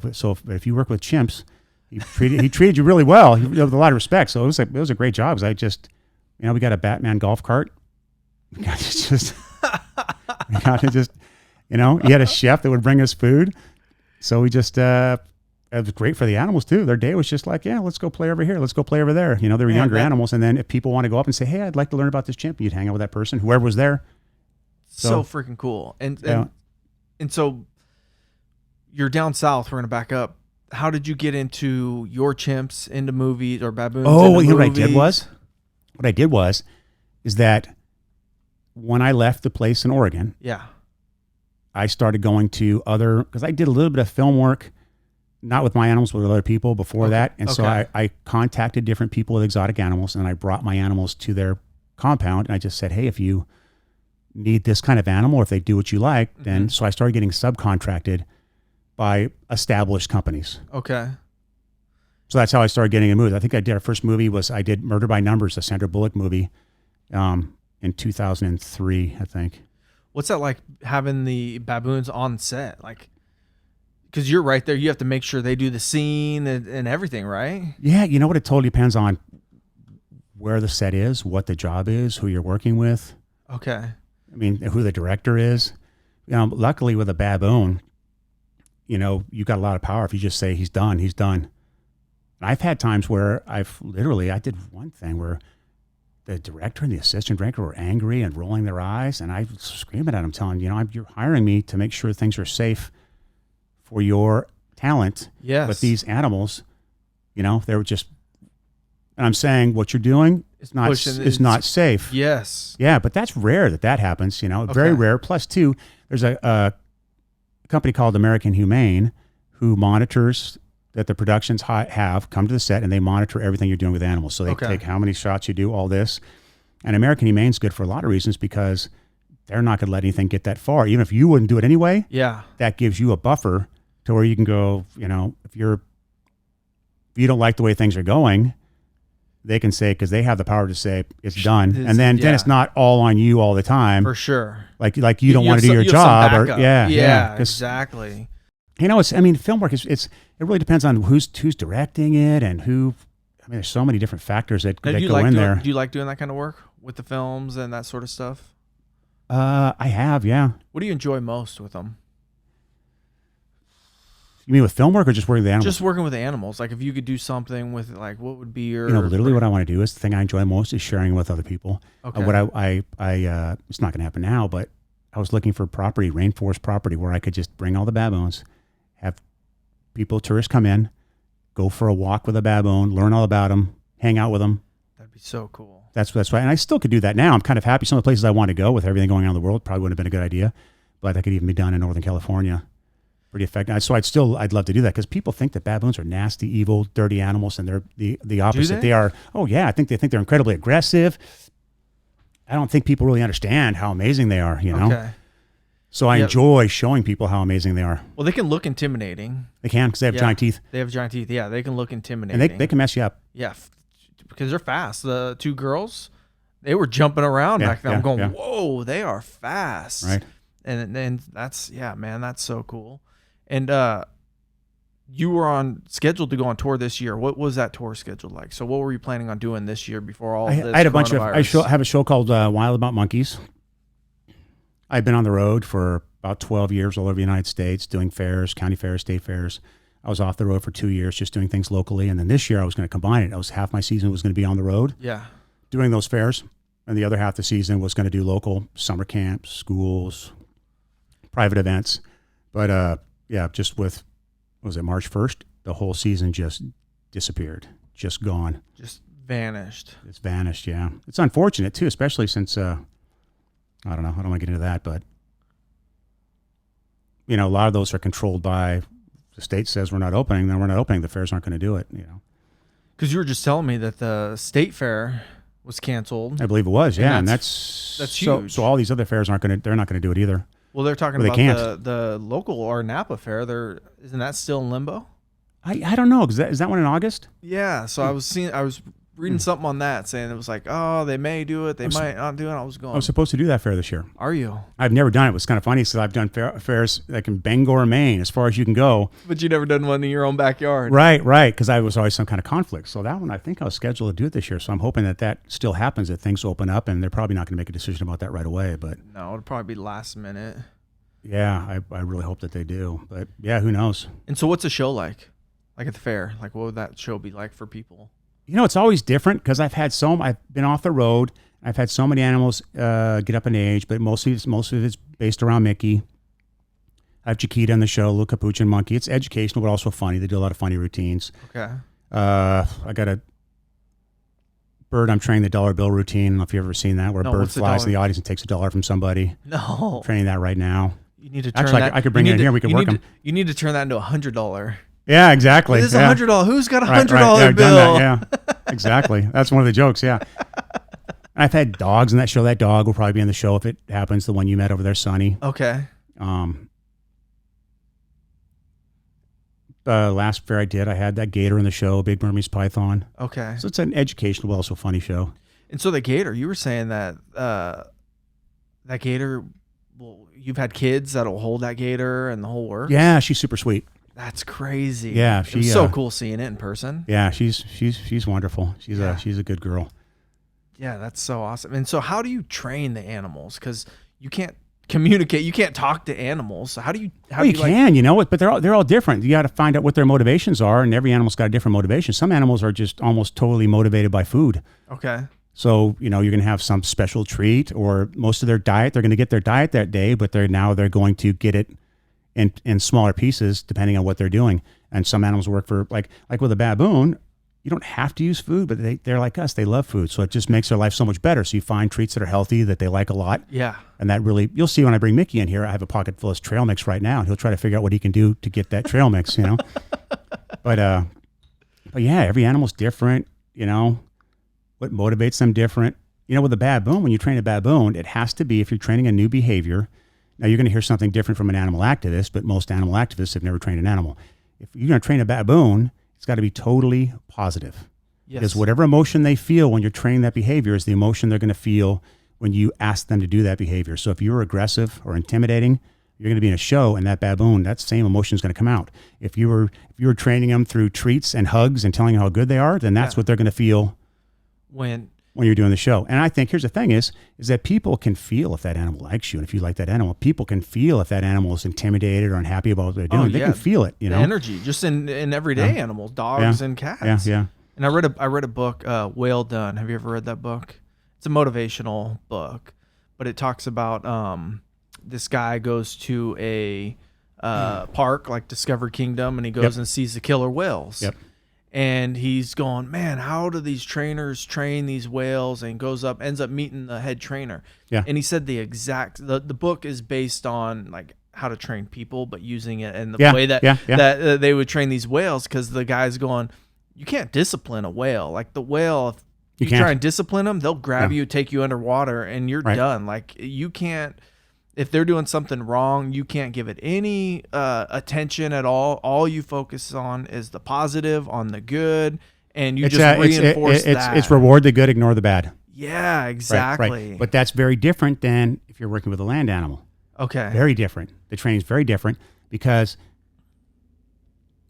if you work with chimps, he treated you really well. With a lot of respect. So it was a great job. I just, we got a Batman golf cart. We got to just, he had a chef that would bring us food. So we just, it was great for the animals too. Their day was just like, yeah, let's go play over here. Let's go play over there. You know, they were younger animals. And then if people want to go up and say, hey, I'd like to learn about this chimp, you'd hang out with that person, whoever was there. So freaking cool. And so you're down south. We're going to back up. How did you get into your chimps, into movies or baboons? Oh, you know what I did was? What I did was, is that when I left the place in Oregon, I started going to other, because I did a little bit of film work, not with my animals, but with other people before that. And so I contacted different people with exotic animals, and I brought my animals to their compound. And I just said, hey, if you need this kind of animal, or if they do what you like, then, so I started getting subcontracted by established companies. Okay. So that's how I started getting in movies. I think our first movie was, I did Murder by Numbers, a Sandra Bullock movie, in 2003, I think. What's that like, having the baboons on set? Like, because you're right there, you have to make sure they do the scene and everything, right? Yeah, you know what? It totally depends on where the set is, what the job is, who you're working with. Okay. I mean, who the director is. You know, luckily with a baboon, you know, you got a lot of power. If you just say he's done, he's done. And I've had times where I did one thing where the director and the assistant director were angry and rolling their eyes, and I was screaming at them, telling, you know, you're hiring me to make sure things are safe for your talent. Yes. But these animals, you know, they were just, and I'm saying what you're doing is not safe. Yes. Yeah, but that's rare that happens, you know, very rare. Plus, too, there's a company called American Humane who monitors that the productions have come to the set, and they monitor everything you're doing with animals. So they take how many shots you do, all this. And American Humane's good for a lot of reasons, because they're not going to let anything get that far. Even if you wouldn't do it anyway, that gives you a buffer to where you can go, you know, if you don't like the way things are going, they can say, because they have the power to say it's done. And then it's not all on you all the time. For sure. Like you don't want to do your job. Exactly. You know, film work it really depends on who's directing it and who. I mean, there's so many different factors that go in there. Do you like doing that kind of work with the films and that sort of stuff? I have, yeah. What do you enjoy most with them? You mean with film work or just working with animals? Just working with animals. Like, if you could do something with, like, what would be your? You know, literally what I want to do is the thing I enjoy most is sharing with other people. Okay. What I it's not going to happen now, but I was looking for property, rainforest property, where I could just bring all the baboons, have tourists come in, go for a walk with a baboon, learn all about them, hang out with them. That'd be so cool. That's right. And I still could do that now. I'm kind of happy. Some of the places I want to go with everything going on in the world probably wouldn't have been a good idea, but that could even be done in Northern California. Pretty effective. So I'd love to do that, because people think that baboons are nasty, evil, dirty animals, and they're the opposite. Do they? They are. Oh yeah, I think they're incredibly aggressive. I don't think people really understand how amazing they are. You know. Okay. So I enjoy showing people how amazing they are. Well, they can look intimidating. They can, because they have giant teeth. They have giant teeth. Yeah, they can look intimidating. And they can mess you up. Yeah, because they're fast. The two girls, they were jumping around back then. I'm going, whoa, they are fast. Right. And that's, man, that's so cool. And you were scheduled to go on tour this year. What was that tour scheduled like? So what were you planning on doing this year before all this? I had a bunch of. I have a show called Wild About Monkeys. I've been on the road for about 12 years all over the United States, doing fairs, county fairs, state fairs. I was off the road for 2 years, just doing things locally. And then this year I was going to combine it. Half my season was going to be on the road, doing those fairs. And the other half of the season was going to do local summer camps, schools, private events. But just with, what was it, March 1st? The whole season just disappeared, just gone. Just vanished. It's vanished, yeah. It's unfortunate, too, especially since... I don't know. I don't want to get into that, but you know, a lot of those are controlled by the state says we're not opening, then we're not opening. The fairs aren't going to do it, you know. Because you were just telling me that the state fair was canceled. I believe it was, yeah, and that's huge. So all these other fairs they're not going to do it either. Well, they're talking about the local or Napa fair. Isn't that still in limbo? I don't know. Is that one in August? Yeah. So I was reading something on that saying it was like, oh, they may do it, they might not do it. I was supposed to do that fair this year. Are you? I've never done it. It was kind of funny because I've done fairs like in Bangor, Maine, as far as you can go. But you never done one in your own backyard. Right. Because I was always some kind of conflict. So that one, I think I was scheduled to do it this year. So I'm hoping that still happens, that things open up, and they're probably not going to make a decision about that right away. But no, it'll probably be last minute. Yeah, I really hope that they do. But yeah, who knows? And so what's the show like? Like at the fair? Like what would that show be like for people? You know, it's always different because I've been off the road. I've had so many animals get up in age, but most of it's based around Mickey. I have Chiquita on the show, little capuchin monkey. It's educational, but also funny. They do a lot of funny routines. Okay. I got a bird I'm training the dollar bill routine. I don't know if you've ever seen that, where a bird flies in the audience and takes $1 from somebody. No. I'm training that right now. You need to turn Actually, that. I could bring it in here. We could work them. You need to turn that into $100. Yeah, exactly. This is $100. Who's got $100 Yeah, bill? Done that, yeah, exactly. That's one of the jokes. Yeah. I've had dogs in that show. That dog will probably be in the show if it happens. The one you met over there, Sonny. Okay. Last fair I did, I had that gator in the show, Big Burmese python. Okay. So it's an educational, but also funny show. And so the gator, you were saying that that gator, well, you've had kids that'll hold that gator and the whole works? Yeah, she's super sweet. That's crazy. Yeah, it was so cool seeing it in person. Yeah, she's wonderful. She's a good girl. Yeah, that's so awesome. And so how do you train the animals? Because you can't communicate, you can't talk to animals. So how do you can, you know, but they're all different. You got to find out what their motivations are, and every animal's got a different motivation. Some animals are just almost totally motivated by food. Okay. So, you know, you're going to have some special treat, or most of their diet, they're going to get their diet that day, but they're going to get it in smaller pieces depending on what they're doing. And some animals work for, like with a baboon, you don't have to use food, but they're like us. They love food. So it just makes their life so much better. So you find treats that are healthy that they like a lot. Yeah. And that really, you'll see when I bring Mickey in here, I have a pocket full of trail mix right now, and he'll try to figure out what he can do to get that trail mix, you know? But yeah, every animal's different, you know, what motivates them different. You know, with a baboon, when you train a baboon, it has to be, if you're training a new behavior, now you're going to hear something different from an animal activist, but most animal activists have never trained an animal. If you're going to train a baboon, it's got to be totally positive. Yes. Because whatever emotion they feel when you're training that behavior is the emotion they're going to feel when you ask them to do that behavior. So if you're aggressive or intimidating, you're going to be in a show, and that baboon, that same emotion is going to come out. If you were training them through treats and hugs and telling them how good they are, then that's what they're going to feel when you're doing the show. And I think here's the thing is that people can feel if that animal likes you, and if you like that animal, people can feel if that animal is intimidated or unhappy about what they're doing. They can feel it, you know. The energy, just in everyday animals, dogs and cats. Yeah. And I read a book, Whale Done. Have you ever read that book? It's a motivational book, but it talks about this guy goes to a park like Discovery Kingdom, and he goes and sees the killer whales. Yep. And he's going, man, how do these trainers train these whales? And ends up meeting the head trainer. Yeah. And he said the book is based on like how to train people, but using it in the way that they would train these whales, because the guy's going, you can't discipline a whale. Like the whale, if you try and discipline them, they'll grab you, take you underwater, and you're done. Like you can't. If they're doing something wrong, you can't give it any attention at all. All you focus on is the positive, on the good, and you just reinforce that. It's reward the good, ignore the bad. Yeah, exactly. Right. But that's very different than if you're working with a land animal. Okay. Very different. The training's very different because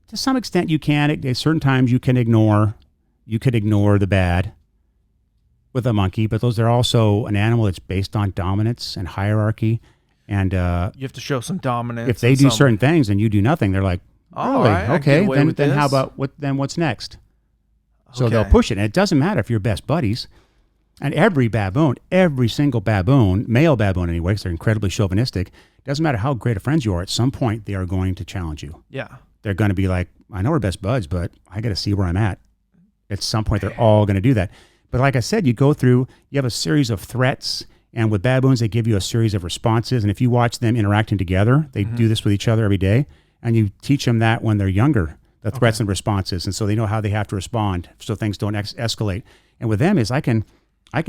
to some extent you can. At certain times you could ignore the bad with a monkey, but they're also an animal that's based on dominance and hierarchy. And you have to show some dominance. If they do certain things and you do nothing, they're like, "Oh, really? Right, okay. Then how about what's next?" So they'll push it, and it doesn't matter if you're best buddies. And every single baboon, male baboon anyway, because they're incredibly chauvinistic. Doesn't matter how great of friends you are. At some point, they are going to challenge you. Yeah, they're going to be like, "I know we're best buds, but I got to see where I'm at." At some point, they're all going to do that. But like I said, you have a series of threats. And with baboons, they give you a series of responses. And if you watch them interacting together, they do this with each other every day. And you teach them that when they're younger, the threats and responses. And so they know how they have to respond so things don't escalate. And with them is I can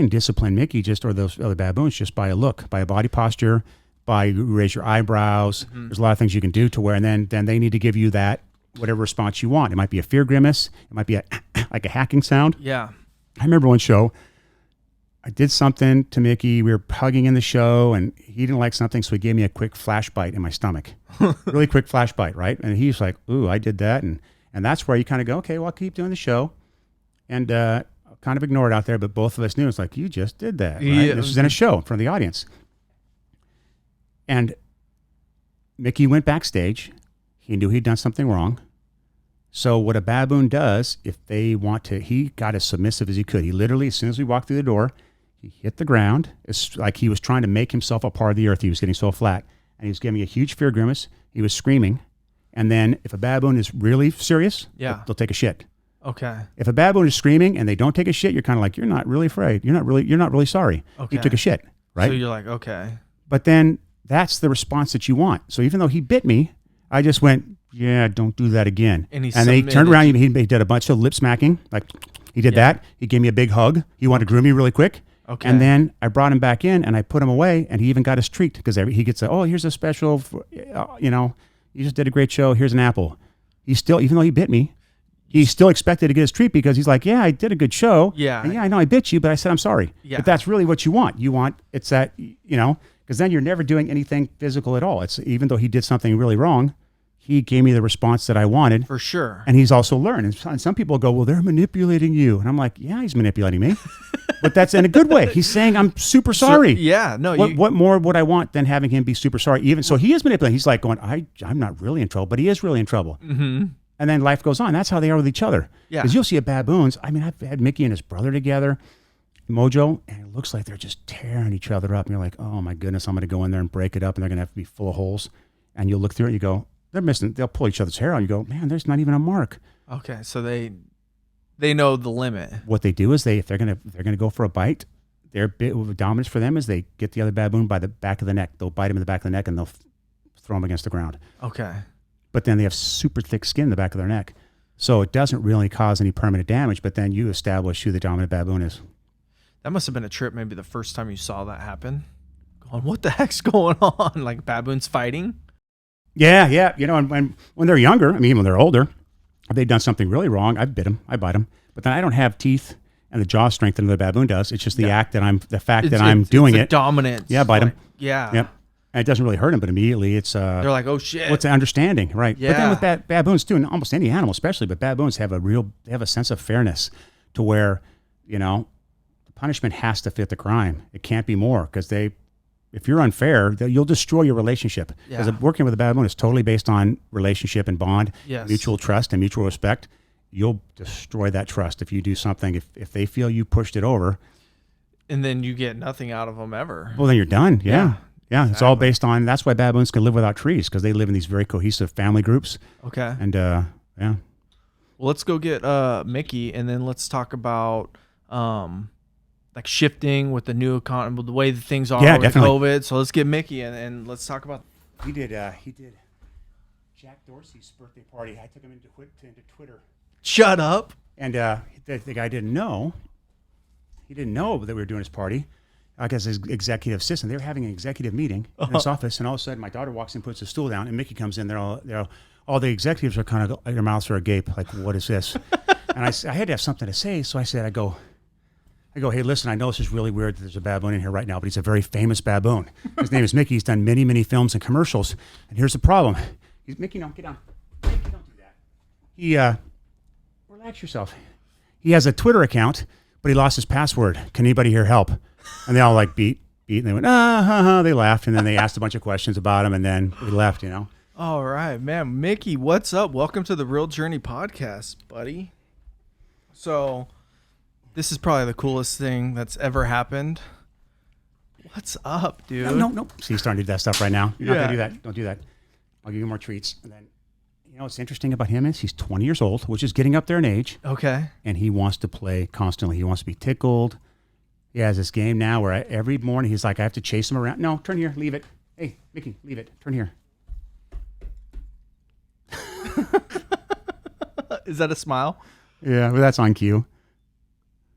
discipline Mickey or those other baboons just by a look, by a body posture, by you raise your eyebrows. There's a lot of things you can do to where, and then they need to give you that, whatever response you want. It might be a fear grimace. It might be like a hacking sound. Yeah. I remember one show, I did something to Mickey. We were hugging in the show, and he didn't like something, so he gave me a quick flash bite in my stomach. Really quick flash bite, right? And he's like, "Ooh, I did that," and that's where you kind of go, "Okay, well, I'll keep doing the show," and kind of ignore it out there. But both of us knew it's like, "You just did that." Right? Yeah. This was in a show in front of the audience, and Mickey went backstage. He knew he'd done something wrong, So what a baboon does, if they want to, he got as submissive as he could. He literally, as soon as we walked through the door, he hit the ground. It's like he was trying to make himself a part of the earth. He was getting so flat. And he was giving me a huge fear grimace. He was screaming. And then if a baboon is really serious, they'll take a shit. Okay. If a baboon is screaming and they don't take a shit, you're kind of like, you're not really afraid. You're not really sorry. Okay. He took a shit, right? So you're like, okay. But then that's the response that you want. So even though he bit me, I just went, yeah, don't do that again. And they turned around. He did a bunch of lip smacking. Like he did that. He gave me a big hug. He wanted to groom me really quick. Okay. And then I brought him back in and I put him away, and he even got his treat because he gets here's a special, you just did a great show. Here's an apple. He still, even though he bit me, he still expected to get his treat because he's like, yeah, I did a good show. Yeah. And yeah, I know I bit you, but I said, I'm sorry. Yeah. But that's really what you want. You want, it's that, because then you're never doing anything physical at all. It's even though he did something really wrong, he gave me the response that I wanted. For sure. And he's also learned. And some people go, well, they're manipulating you. And I'm like, yeah, he's manipulating me. But that's in a good way. He's saying, I'm super sorry. What more would I want than having him be super sorry? Even so, he is manipulating. He's like going, I'm not really in trouble, but he is really in trouble. Mm-hmm. And then life goes on. That's how they are with each other. Yeah. Because you'll see baboons. I mean, I've had Mickey and his brother together, Mojo, and it looks like they're just tearing each other up. And you're like, oh my goodness, I'm going to go in there and break it up, and they're going to have to be full of holes. And you'll look through it and you go, they'll pull each other's hair out. And you go, man, there's not even a mark. Okay, so they know the limit. What they do is if they're gonna go for a bite, their bit of dominance for them is they get the other baboon by the back of the neck. They'll bite him in the back of the neck and they'll throw him against the ground. Okay. But then they have super thick skin in the back of their neck. So it doesn't really cause any permanent damage, but then you establish who the dominant baboon is. That must have been a trip maybe the first time you saw that happen. Going, what the heck's going on? Like baboons fighting? Yeah. And when they're younger, I mean, when they're older, if they've done something really wrong, I bite them. But then I don't have teeth and the jaw strength that the baboon does. It's just the fact that I'm doing it. Dominance. Yeah, bite them. Yeah. Yep. And it doesn't really hurt them, but immediately it's they're like, oh shit. What's the understanding, right? Yeah. But then with baboons too, and almost any animal especially, but baboons have a sense of fairness to where, the punishment has to fit the crime. It can't be more because if you're unfair, you'll destroy your relationship. Because working with a baboon is totally based on relationship and bond, mutual trust and mutual respect. You'll destroy that trust if you do something. If they feel you pushed it over, and then you get nothing out of them ever. Well, then you're done. Yeah. Exactly. It's all based on. That's why baboons can live without trees because they live in these very cohesive family groups. Okay. And yeah. Well, let's go get Mickey, and then let's talk about like shifting with the new economy, the way that things are with COVID. So let's get Mickey and let's talk about. He did Jack Dorsey's birthday party. I took him into Twitter. Shut up. And the guy didn't know. He didn't know that we were doing his party. I guess his executive assistant. They were having an executive meeting in his office, and all of a sudden, my daughter walks in, puts a stool down, and Mickey comes in. All the executives are kind of their mouths are agape, like, what is this? And I had to have something to say, so I said, I go, hey, listen, I know this is really weird that there's a baboon in here right now, but he's a very famous baboon. His name is Mickey. He's done many, many films and commercials, and here's the problem. Mickey, no, get down. Mickey, don't do that. Relax yourself. He has a Twitter account, but he lost his password. Can anybody here help? And they all like beat, and they went, they laughed, and then they asked a bunch of questions about him, and then we left, All right, man. Mickey, what's up? Welcome to the Real Journey podcast, buddy. So, this is probably the coolest thing that's ever happened. What's up, dude? No. See, he's starting to do that stuff right now. You're not going to do that. Don't do that. I'll give you more treats. And then, what's interesting about him is he's 20 years old, which is getting up there in age. Okay. And he wants to play constantly. He wants to be tickled. He has this game now where every morning he's like, I have to chase him around. No, turn here. Leave it. Hey, Mickey, leave it. Turn here. Is that a smile? Yeah, well, that's on cue.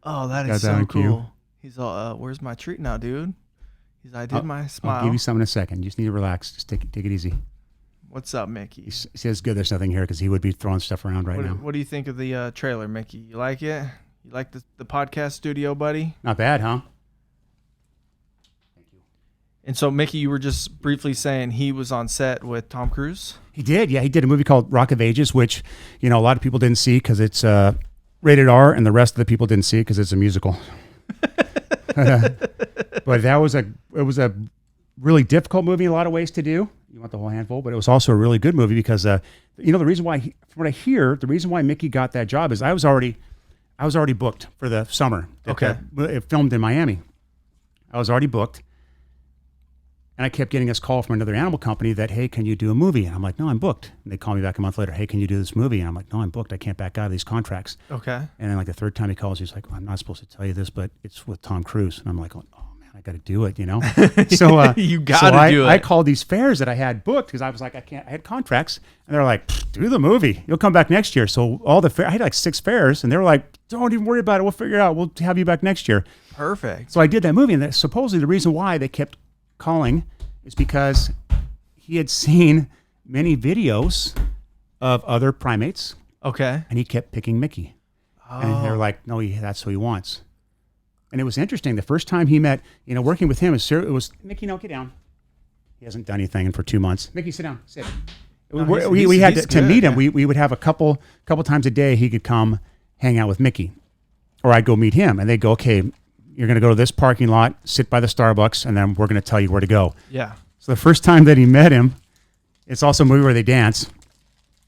Oh, that is so cool. He's all, where's my treat now, dude? I did my smile. I'll give you some in a second. You just need to relax. Just take it easy. What's up, Mickey? He says, good, there's nothing here because he would be throwing stuff around right now. What do you think of the trailer, Mickey? You like it? You like the podcast studio, buddy? Not bad, huh? Thank you. And so, Mickey, you were just briefly saying he was on set with Tom Cruise? He did, yeah. He did a movie called Rock of Ages, which, a lot of people didn't see because it's rated R, and the rest of the people didn't see it because it's a musical. But it was a really difficult movie in a lot of ways to do. You want the whole handful, but it was also a really good movie because, the reason why, from what I hear, the reason why Mickey got that job is I was already booked for the summer. Okay. It filmed in Miami. I was already booked. And I kept getting this call from another animal company that, hey, can you do a movie? And I'm like, no, I'm booked. And they call me back a month later, hey, can you do this movie? And I'm like, no, I'm booked. I can't back out of these contracts. Okay. And then like the third time he calls, he's like, well, I'm not supposed to tell you this, but it's with Tom Cruise. And I'm like, oh man, I got to do it, So you got to do it. I called these fairs that I had booked because I was like, I had contracts. And they're like, do the movie. You'll come back next year. So all the I had like 6 fairs and they were like, don't even worry about it. We'll figure it out. We'll have you back next year. Perfect. So I did that movie. And supposedly the reason why they kept calling is because he had seen many videos of other primates. Okay. And he kept picking Mickey. Oh. And they're like, no, that's who he wants. And it was interesting. The first time he met, working with him, it was, Mickey, no, get down. He hasn't done anything for 2 months. Mickey, sit down, sit. No, we had to meet him. Yeah. We would have a couple times a day he could come hang out with Mickey. Or I'd go meet him and they'd go, okay, you're going to go to this parking lot, sit by the Starbucks, and then we're going to tell you where to go. Yeah. So the first time that he met him, it's also a movie where they dance,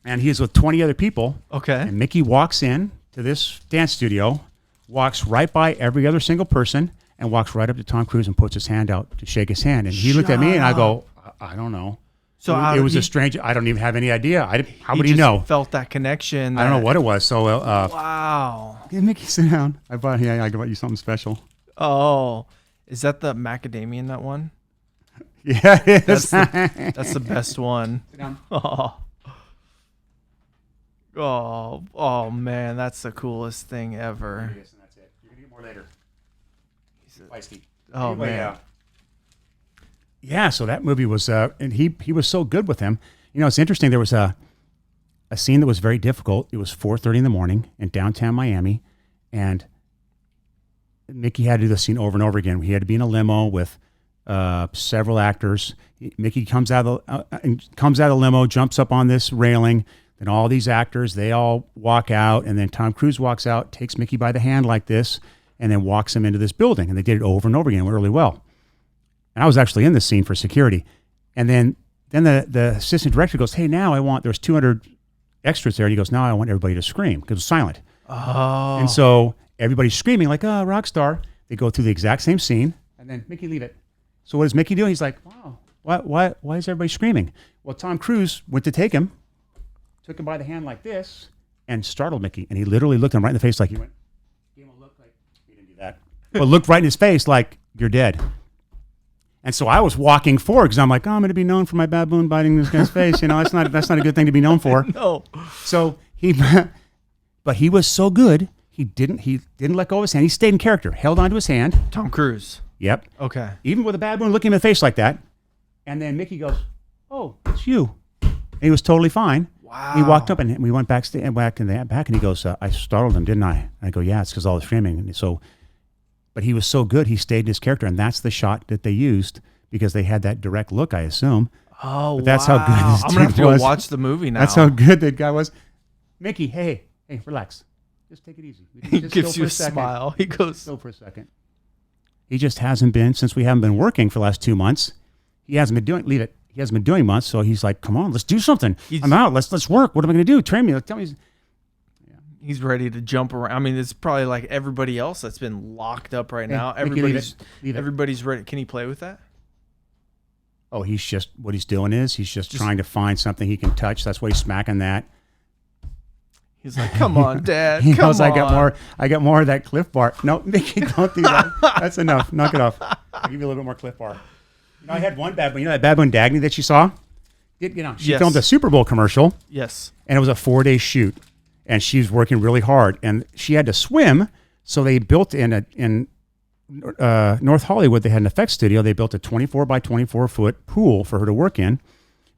and he's with 20 other people. Okay. And Mickey walks in to this dance studio, walks right by every other single person, and walks right up to Tom Cruise and puts his hand out to shake his hand. And he looked at me, and I go, I don't know. So it was a strange. I don't even have any idea. How would he know? Felt that connection. I don't know what it was. So wow. Yeah, Mickey, sit down. I brought you something special. Oh, is that the macadamia in that one? Yeah, it is. That's the best one. Sit down. Oh, man, that's the coolest thing ever. Yes, and that's it. You're gonna get more later. He's feisty. Oh anyway, man. Yeah, so that movie was, and he was so good with him. It's interesting. There was a scene that was very difficult. It was 4:30 in the morning in downtown Miami, and Mickey had to do the scene over and over again. He had to be in a limo with several actors. Mickey comes out of the limo, jumps up on this railing. Then all these actors, they all walk out, and then Tom Cruise walks out, takes Mickey by the hand like this, and then walks him into this building. And they did it over and over again. It went really well. And I was actually in this scene for security. And then the assistant director goes, hey, now there's 200 extras there. And he goes, now I want everybody to scream because it's silent. Oh. And so everybody's screaming like, rock star. They go through the exact same scene, and then Mickey, leave it. So what does Mickey do? He's like, wow, why is everybody screaming? Well, Tom Cruise went to take him, took him by the hand like this, and startled Mickey. And he literally looked him right in the face like he went, gave him a look like, he didn't do that. But looked right in his face like, you're dead. And so I was walking forward because I'm like, I'm going to be known for my baboon biting this guy's face. That's not a good thing to be known for. No. So but he was so good. He didn't let go of his hand. He stayed in character, held onto his hand. Tom Cruise. Yep. Okay. Even with a baboon looking him in the face like that. And then Mickey goes, oh, it's you. And he was totally fine. Wow. He walked up and we went back in the back and he goes, I startled him, didn't I? And I go, yeah, it's because all the screaming. And so, but he was so good, he stayed in his character. And that's the shot that they used because they had that direct look, I assume. Oh, but that's wow. how good this I'm going to have to was. go watch the movie now. That's how good that guy was. Mickey, hey, relax. Just take it easy. He gives you a smile. He goes, still for a second. He just hasn't been, since we haven't been working for the last 2 months, he hasn't been doing, leave it. He hasn't been doing much, so he's like, come on, let's do something. I'm out. Let's work. What am I going to do? Train me. Tell me. Yeah. He's ready to jump around. I mean, it's probably like everybody else that's been locked up right now. Leave it. Everybody's ready. Can he play with that? Oh, what he's doing is he's just trying to find something he can touch. That's why he's smacking that. He's like, come on, Dad. He come knows on. I got more of that Cliff Bar. No, Mickey, don't do that. That's enough. Knock it off. I'll give you a little bit more Cliff Bar. I had one baboon. That baboon Dagny that you saw? She filmed a Super Bowl commercial. Yes. And it was a 4-day shoot. And she was working really hard. And she had to swim. So they built in North Hollywood, they had an effects studio. They built a 24 by 24 foot pool for her to work in,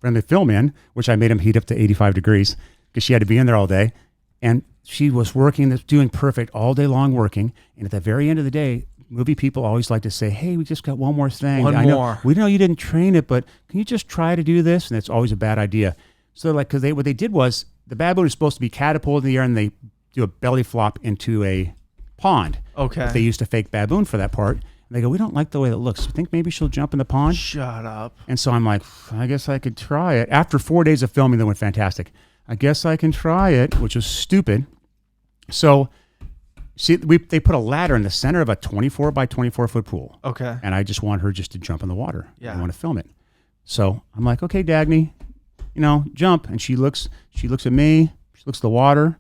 for them to film in, which I made them heat up to 85 degrees because she had to be in there all day. And she was working, doing perfect all day long working. And at the very end of the day, movie people always like to say, hey, we just got one more thing. One more. We know you didn't train it, but can you just try to do this? And it's always a bad idea. So because what they did was the baboon is supposed to be catapulted in the air and they do a belly flop into a pond. Okay. They used a fake baboon for that part. And they go, we don't like the way it looks. You think maybe she'll jump in the pond? Shut up. And so I'm like, I guess I could try it. After 4 days of filming, that went fantastic. I guess I can try it, which was stupid. So, see, they put a ladder in the center of a 24 by 24 foot pool. Okay. And I just want her just to jump in the water. Yeah. I want to film it. So I'm like, okay, Dagny, jump. And she looks at me. She looks at the water.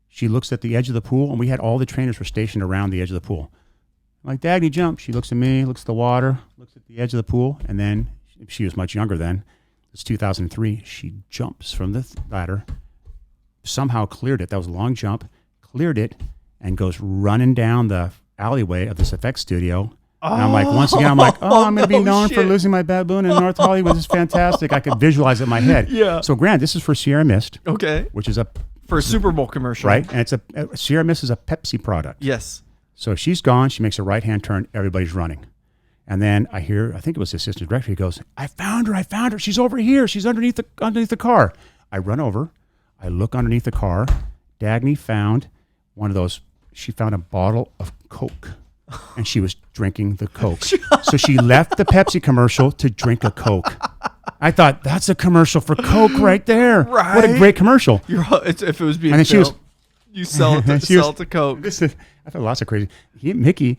She looks at the edge of the pool. And we had all the trainers were stationed around the edge of the pool. I'm like, Dagny, jump. She looks at me, looks at the water, looks at the edge of the pool. And then she was much younger then. It's 2003. She jumps from the ladder, somehow cleared it. That was a long jump, cleared it, and goes running down the alleyway of this effects studio. And I'm like, once again, I'm going to be known for losing my baboon in North Hollywood. This is fantastic. I could visualize it in my head. Yeah. So, Grant, this is for Sierra Mist. Okay. Which is for a Super Bowl commercial. Right. And it's Sierra Mist is a Pepsi product. Yes. So she's gone. She makes a right-hand turn. Everybody's running. And then I hear, I think it was the assistant director. He goes, I found her. She's over here. She's underneath the car. I run over. I look underneath the car. Dagny found she found a bottle of Coke. And she was drinking the Coke. So she left the Pepsi commercial to drink a Coke. I thought, that's a commercial for Coke right there. Right. What a great commercial. If it was being and then filmed, you sell it to Coke. I thought lots of crazy. Mickey,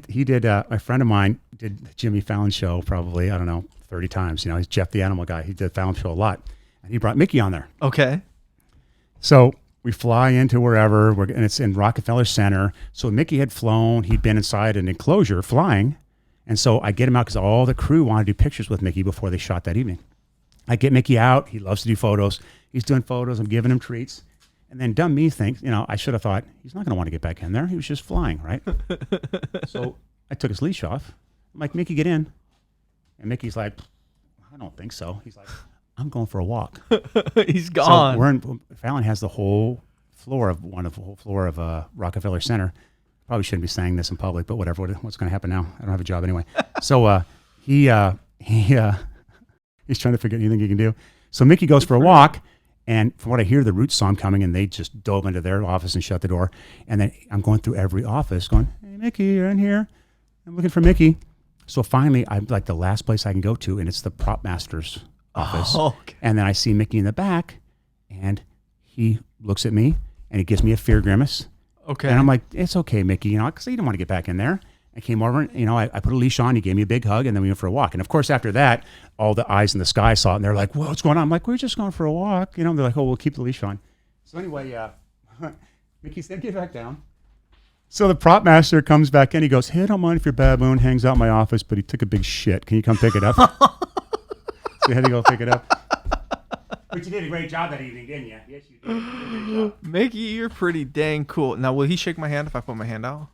he did, a friend of mine did the Jimmy Fallon show probably, I don't know, 30 times. He's Jeff the Animal Guy. He did Fallon show a lot. And he brought Mickey on there. Okay. So we fly into wherever, and it's in Rockefeller Center. So Mickey had flown. He'd been inside an enclosure flying. And so I get him out because all the crew wanted to do pictures with Mickey before they shot that evening. I get Mickey out. He loves to do photos. He's doing photos. I'm giving him treats. And then dumb me thinks, I should have thought, he's not going to want to get back in there. He was just flying, right? So I took his leash off. I'm like, Mickey, get in. And Mickey's like, I don't think so. He's like, I'm going for a walk. He's gone. So Fallon has the whole floor of Rockefeller Center. Probably shouldn't be saying this in public, but whatever. What's going to happen now? I don't have a job anyway. So he's trying to figure out anything he can do. So Mickey goes for a walk, and from what I hear, the Roots saw him coming, and they just dove into their office and shut the door. And then I'm going through every office, going, "Hey, Mickey, you're in here. I'm looking for Mickey." So finally, I'm like the last place I can go to, and it's the prop master's office. Oh, okay. And then I see Mickey in the back, and he looks at me, and he gives me a fear grimace. Okay. And I'm like, it's okay, Mickey, because he didn't want to get back in there. I came over, and, I put a leash on. He gave me a big hug, and then we went for a walk. And, of course, after that, all the eyes in the sky saw it, and they're like, what's going on? I'm like, we're just going for a walk. They're like, oh, we'll keep the leash on. So anyway, Mickey said, get back down. So the prop master comes back in. He goes, hey, I don't mind if your baboon hangs out in my office, but he took a big shit. Can you come pick it up? So we had to go pick it up. But you did a great job that evening, didn't you? Yes, you did. You did a great job. Mickey, you're pretty dang cool. Now, will he shake my hand if I put my hand out?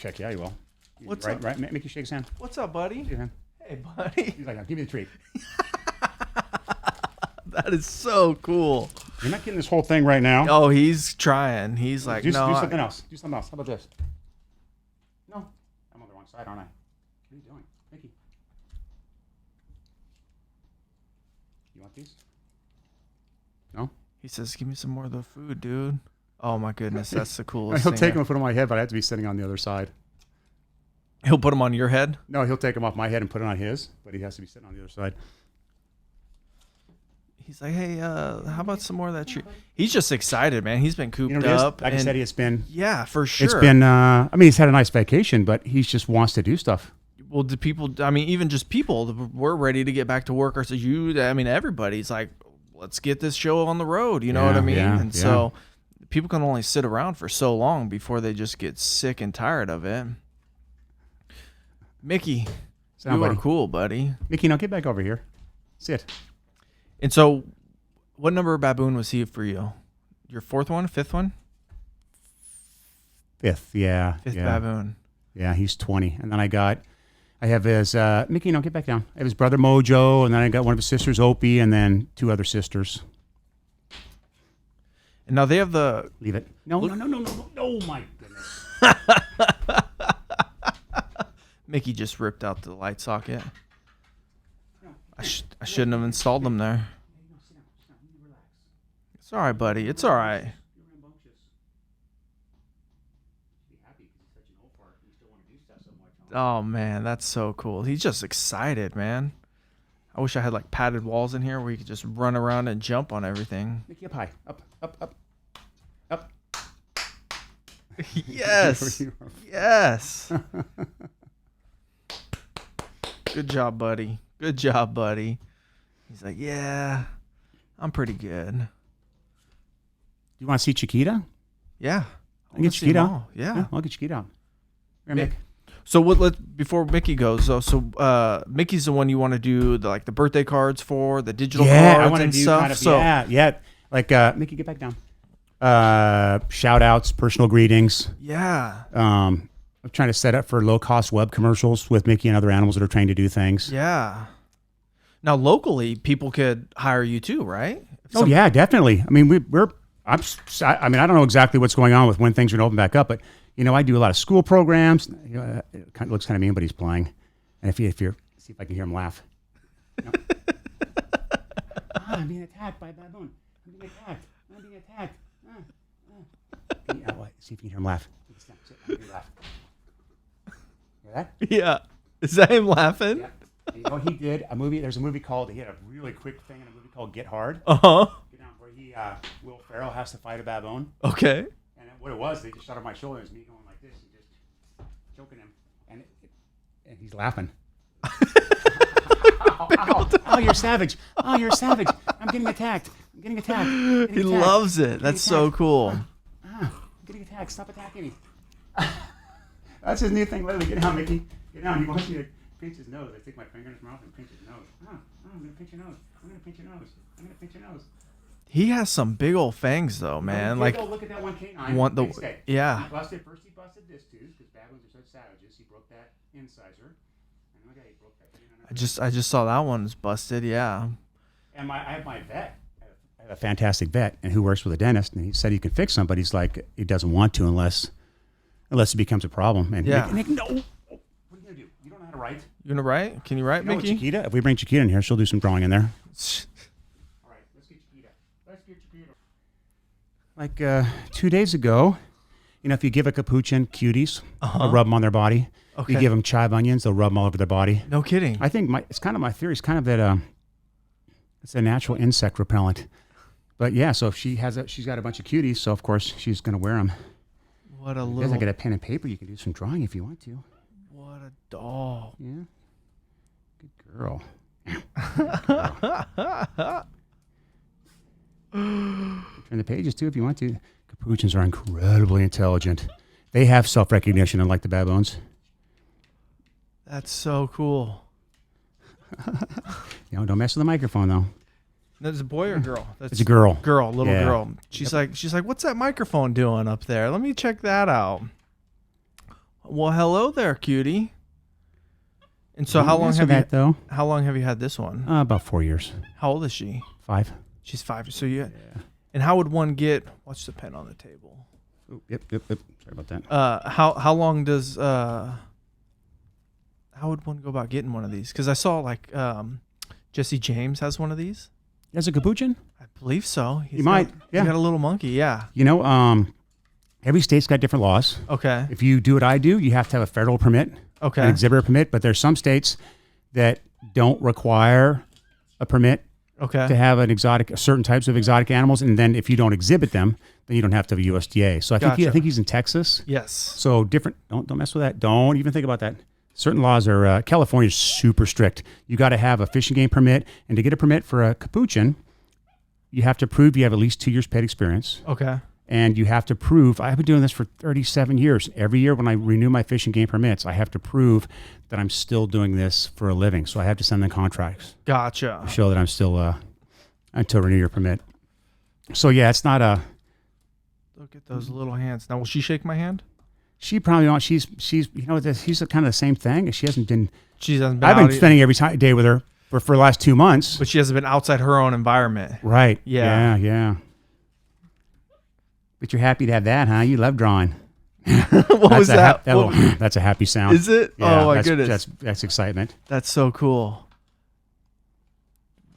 Heck yeah, he will. What's right, up? Right, Mickey, shake his hand. What's up, buddy? Shake his hand. Hey, buddy. He's like, give me the treat. That is so cool. You're not getting this whole thing right now. Oh, he's trying. He's like, do no. something else. Do something else. How about this? No. I'm on the wrong side, aren't I? What are you doing? Mickey. You want these? No? He says, give me some more of the food, dude. Oh, my goodness. That's the coolest He'll thing. take them and put them on my head, but I have to be sitting on the other side. He'll put them on your head? No, he'll take them off my head and put it on his, but he has to be sitting on the other side. He's like, hey, how about some more of that treat? He's just excited, man. He's been cooped up. Like I said, it's been... Yeah, for sure. It's been... he's had a nice vacation, but he just wants to do stuff. Well, do people... even just people, we're ready to get back to work. Or so everybody's like, let's get this show on the road. You know what I mean? Yeah, so people can only sit around for so long before they just get sick and tired of it. Mickey, you are cool, buddy. Mickey, now get back over here. Sit. And so, what number baboon was he for you? Your fourth one? Fifth one? Fifth, yeah. Fifth baboon. Yeah, he's 20. And then I have his, Mickey, no, get back down. I have his brother Mojo, and then I got one of his sisters, Opie, and then two other sisters. And now they have the... Leave it. No, my goodness. Mickey just ripped out the light socket. I shouldn't have installed them there. It's all right, buddy. It's all right. Oh man, that's so cool. He's just excited, man. I wish I had like padded walls in here where you could just run around and jump on everything. Mickey, up high. Up, up, up. Up. Yes. Yes. Good job, buddy. Good job, buddy. He's like, yeah, I'm pretty good. You want to see Chiquita? Yeah. I'll get Chiquita out. Yeah. I'll get Chiquita out. Here, Mick. So before Mickey goes, Mickey's the one you want to do the birthday cards for, the digital cards I want to and do stuff. kind of, yeah. Like Mickey, get back down. Shout outs, personal greetings. Yeah. I'm trying to set up for low cost web commercials with Mickey and other animals that are trained to do things. Yeah. Now locally, people could hire you too, right? Yeah, definitely. I mean, I don't know exactly what's going on with when things are going to open back up, but I do a lot of school programs. It looks kind of mean, but he's playing. And if you're, see if I can hear him laugh. I'm being attacked by a baboon. I'm being attacked. See if you can hear him laugh. Laugh. Hear that? Yeah. Is that him laughing? Yeah. And he did a movie. There's a movie called, he had a really quick thing in a movie called Get Hard. Uh-huh. Where Will Ferrell has to fight a baboon. Okay. And what it was, they just shot on my shoulder. It was me going like this and just choking him. And he's laughing. Oh, you're savage. Oh, you're savage. I'm getting attacked. He loves it. That's so cool. I'm getting attacked. Stop attacking me. That's his new thing lately. Get down, Mickey. Get down. He wants you to pinch his nose. I take my finger in his mouth and pinch his nose. I'm going to pinch your nose. I'm going to pinch your nose. He has some big old fangs, though, man. Look at that one canine. Yeah. He busted this tooth because baboons are such savages. He broke that incisor. And look at he broke that. I just saw that one's busted. Yeah. And I have my vet. I have a fantastic vet, and who works with a dentist, and he said he can fix them, but he's like he doesn't want to unless it becomes a problem. And yeah. Nick, no. What are you gonna do? You don't know how to write. You gonna write? Can you write, Mickey? Chiquita. If we bring Chiquita in here, she'll do some drawing in there. Like 2 days ago, if you give a capuchin cuties, they'll rub them on their body. Okay. You give them chive onions, they'll rub them all over their body. No kidding. I think it's kind of my theory. It's kind of that it's a natural insect repellent. But yeah, so if she's got a bunch of cuties, so of course she's going to wear them. What a little. You guys get a pen and paper. You can do some drawing if you want to. What a doll. Yeah. Good girl. Turn the pages too if you want to. Capuchins are incredibly intelligent. They have self-recognition, unlike the baboons. That's so cool. Don't mess with the microphone though. That's a boy or girl? It's a girl. Little girl. She's like, what's that microphone doing up there? Let me check that out. Well, hello there, cutie. And so how long have you had this one? About 4 years. How old is she? 5. She's 5. So and how would one get? Watch the pen on the table. Ooh, yep. Sorry about that. How long does how would one go about getting one of these? Because I saw Jesse James has one of these. He has a capuchin? I believe so. He's got a little monkey. Yeah. Every state's got different laws. Okay. If you do what I do, you have to have a federal permit. Okay. An exhibitor permit, but there's some states that don't require a permit. Okay. To have certain types of exotic animals, and then if you don't exhibit them, then you don't have to have a USDA. So I think he's in Texas. Yes. So different. Don't mess with that. Don't even think about that. Certain laws are California's super strict. You got to have a fish and game permit, and to get a permit for a capuchin, you have to prove you have at least 2 years paid experience. Okay. And you have to prove, I've been doing this for 37 years. Every year when I renew my fish and game permits, I have to prove that I'm still doing this for a living. So I have to send them contracts. Gotcha. To show that I'm still, until renew your permit. So yeah, it's not a. Look at those little hands. Now, will she shake my hand? She probably won't. She's she's kind of the same thing. She hasn't been. I've been spending every day with her for the last 2 months. But she hasn't been outside her own environment. Right. Yeah. But you're happy to have that, huh? You love drawing. What was that? That's a happy sound. Is it? Yeah, oh my goodness. That's excitement. That's so cool.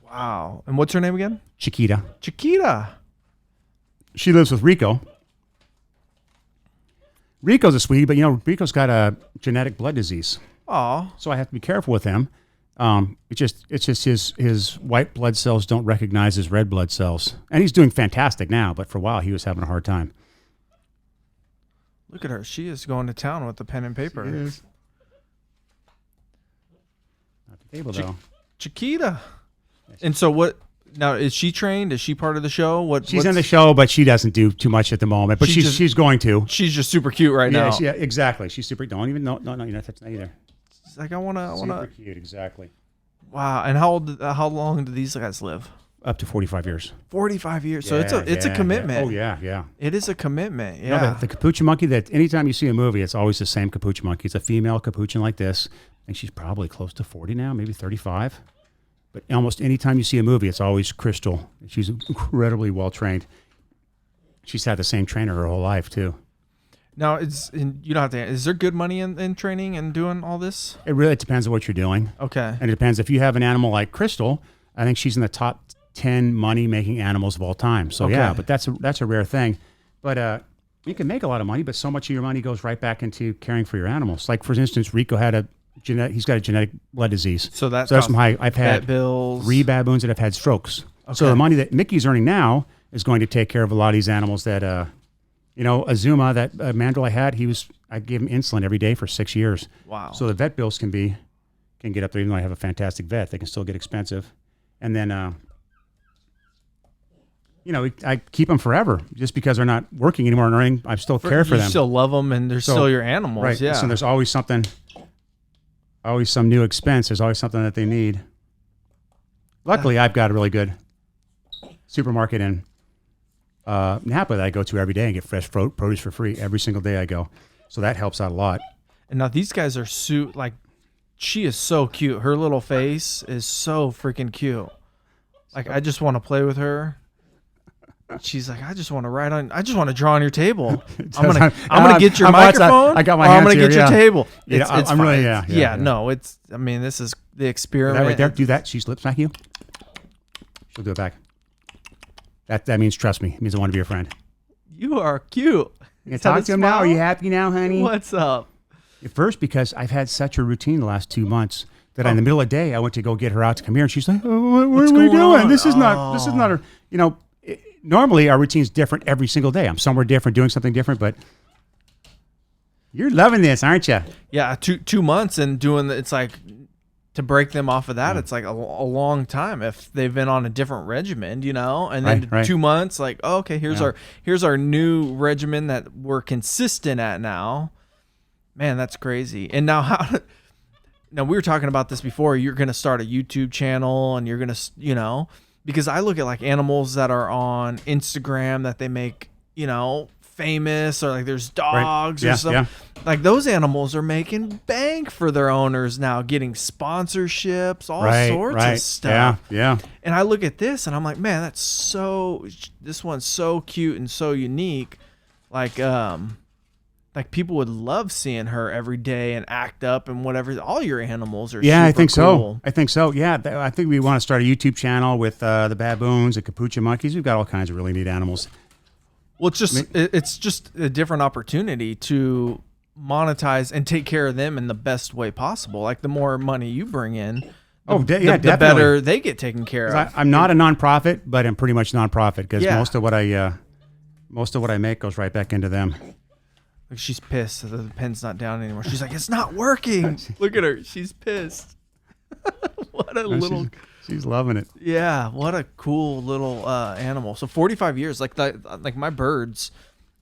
Wow. And what's her name again? Chiquita. She lives with Rico. Rico's a sweetie, but Rico's got a genetic blood disease. Aw. So I have to be careful with him. It's just his white blood cells don't recognize his red blood cells. And he's doing fantastic now, but for a while he was having a hard time. Look at her. She is going to town with the pen and paper. She is. Not the table, though. Chiquita. And so what? Now, is she trained? Is she part of the show? She's in the show, but she doesn't do too much at the moment. But she's going to. She's just super cute right now. Yeah, exactly. She's super. Don't even. No, you're not touching that either. She's like, I wanna. Super cute, exactly. Wow. And how long do these guys live? Up to 45 years. 45 years. So it's a commitment. Yeah. Oh yeah. It is a commitment. Yeah. The capuchin monkey. That anytime you see a movie, it's always the same capuchin monkey. It's a female capuchin like this. I think she's probably close to 40 now, maybe 35. But almost any time you see a movie, it's always Crystal. She's incredibly well trained. She's had the same trainer her whole life too. Now, you don't have to. Is there good money in training and doing all this? It really depends on what you're doing. Okay. And it depends if you have an animal like Crystal. I think she's in the top 10 money making animals of all time. So yeah, but that's a rare thing. But you can make a lot of money, but so much of your money goes right back into caring for your animals. Like for instance, Rico had he's got a genetic blood disease. So that's from high. I've had bills. 3 baboons that have had strokes. Okay. So the money that Mickey's earning now is going to take care of a lot of these animals that, Azuma, that mandrill I had, I gave him insulin every day for 6 years. Wow. So the vet bills can get up there, even though I have a fantastic vet. They can still get expensive. And then, I keep them forever just because they're not working anymore and earning. I still care for them. You still love them and they're still your animals. Right. Yeah. So there's always something. Always some new expense. There's always something that they need. Luckily, I've got a really good supermarket in Napa that I go to every day and get fresh produce for free every single day I go. So that helps out a lot. And now these guys are she is so cute. Her little face is so freaking cute. Like, I just want to play with her. She's like, I just want to draw on your table. I'm gonna get your microphone. I got my hands I'm gonna here, get your table. It's I'm fine. really, yeah. No, this is the experiment. That right there, do that. She's lip smack you. She'll do it back. That means trust me. It means I want to be your friend. You are cute. You talk to him now. Are you happy now, honey? What's up? At first, because I've had such a routine the last 2 months that in the middle of the day I went to go get her out to come here, and she's like, "Oh, what are we doing? On? This is not a normally our routine's different every single day. I'm somewhere different, doing something different, but you're loving this, aren't you?" Yeah, 2 months and doing it's like to break them off of that. It's like a long time if they've been on a different regimen, and then 2 months, like, oh, okay, here's our new regimen that we're consistent at now. Man, that's crazy. And now now we were talking about this before. You're going to start a YouTube channel and you're going to, because I look at like animals that are on Instagram that they make, famous, or like there's dogs or something. Yeah. Like those animals are making bank for their owners now, getting sponsorships, all sorts of stuff. Yeah. And I look at this and I'm like, man, this one's so cute and so unique. Like people would love seeing her every day and act up and whatever. All your animals are I think cool. so. I think so. Yeah, I think we want to start a YouTube channel with the baboons, the capuchin monkeys. We've got all kinds of really neat animals. Well, it's just a different opportunity to monetize and take care of them in the best way possible. Like the more money you bring in, the better they get taken care of. I'm not a nonprofit, but I'm pretty much nonprofit because most of what I make goes right back into them. Like she's pissed that the pen's not down anymore. She's like, it's not working. Look at her. She's pissed. She's loving it. Yeah. What a cool little animal. So 45 years, like my birds,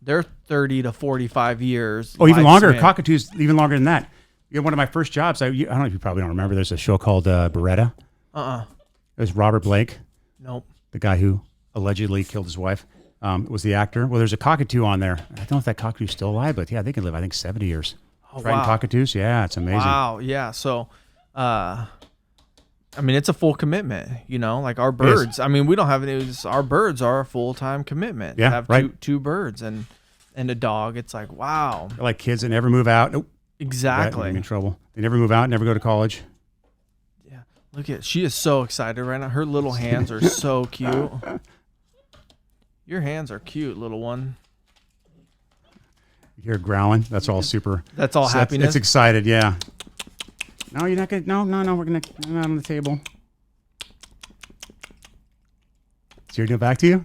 they're 30 to 45 years. Oh, even longer. Cockatoos, even longer than that. One of my first jobs, I don't know if you probably don't remember, there's a show called Beretta. It was Robert Blake. Nope. The guy who allegedly killed his wife. Was the actor. Well, there's a cockatoo on there. I don't know if that cockatoo's still alive, but yeah, they can live, I think, 70 years. Oh, Frightened cockatoos, yeah, it's amazing. Wow, yeah. So, it's a full commitment, like our birds. We don't have any, our birds are a full-time commitment. Yeah, to have two birds and a dog. It's like, wow. They're like kids that never move out. Nope. Exactly. I'm in trouble. They never move out, never go to college. Yeah. She is so excited right now. Her little hands are so cute. Your hands are cute, little one. You hear growling? That's all super. That's all happiness. It's excited, yeah. No, you're not gonna. No. We're gonna not on the table. So you're doing back to you.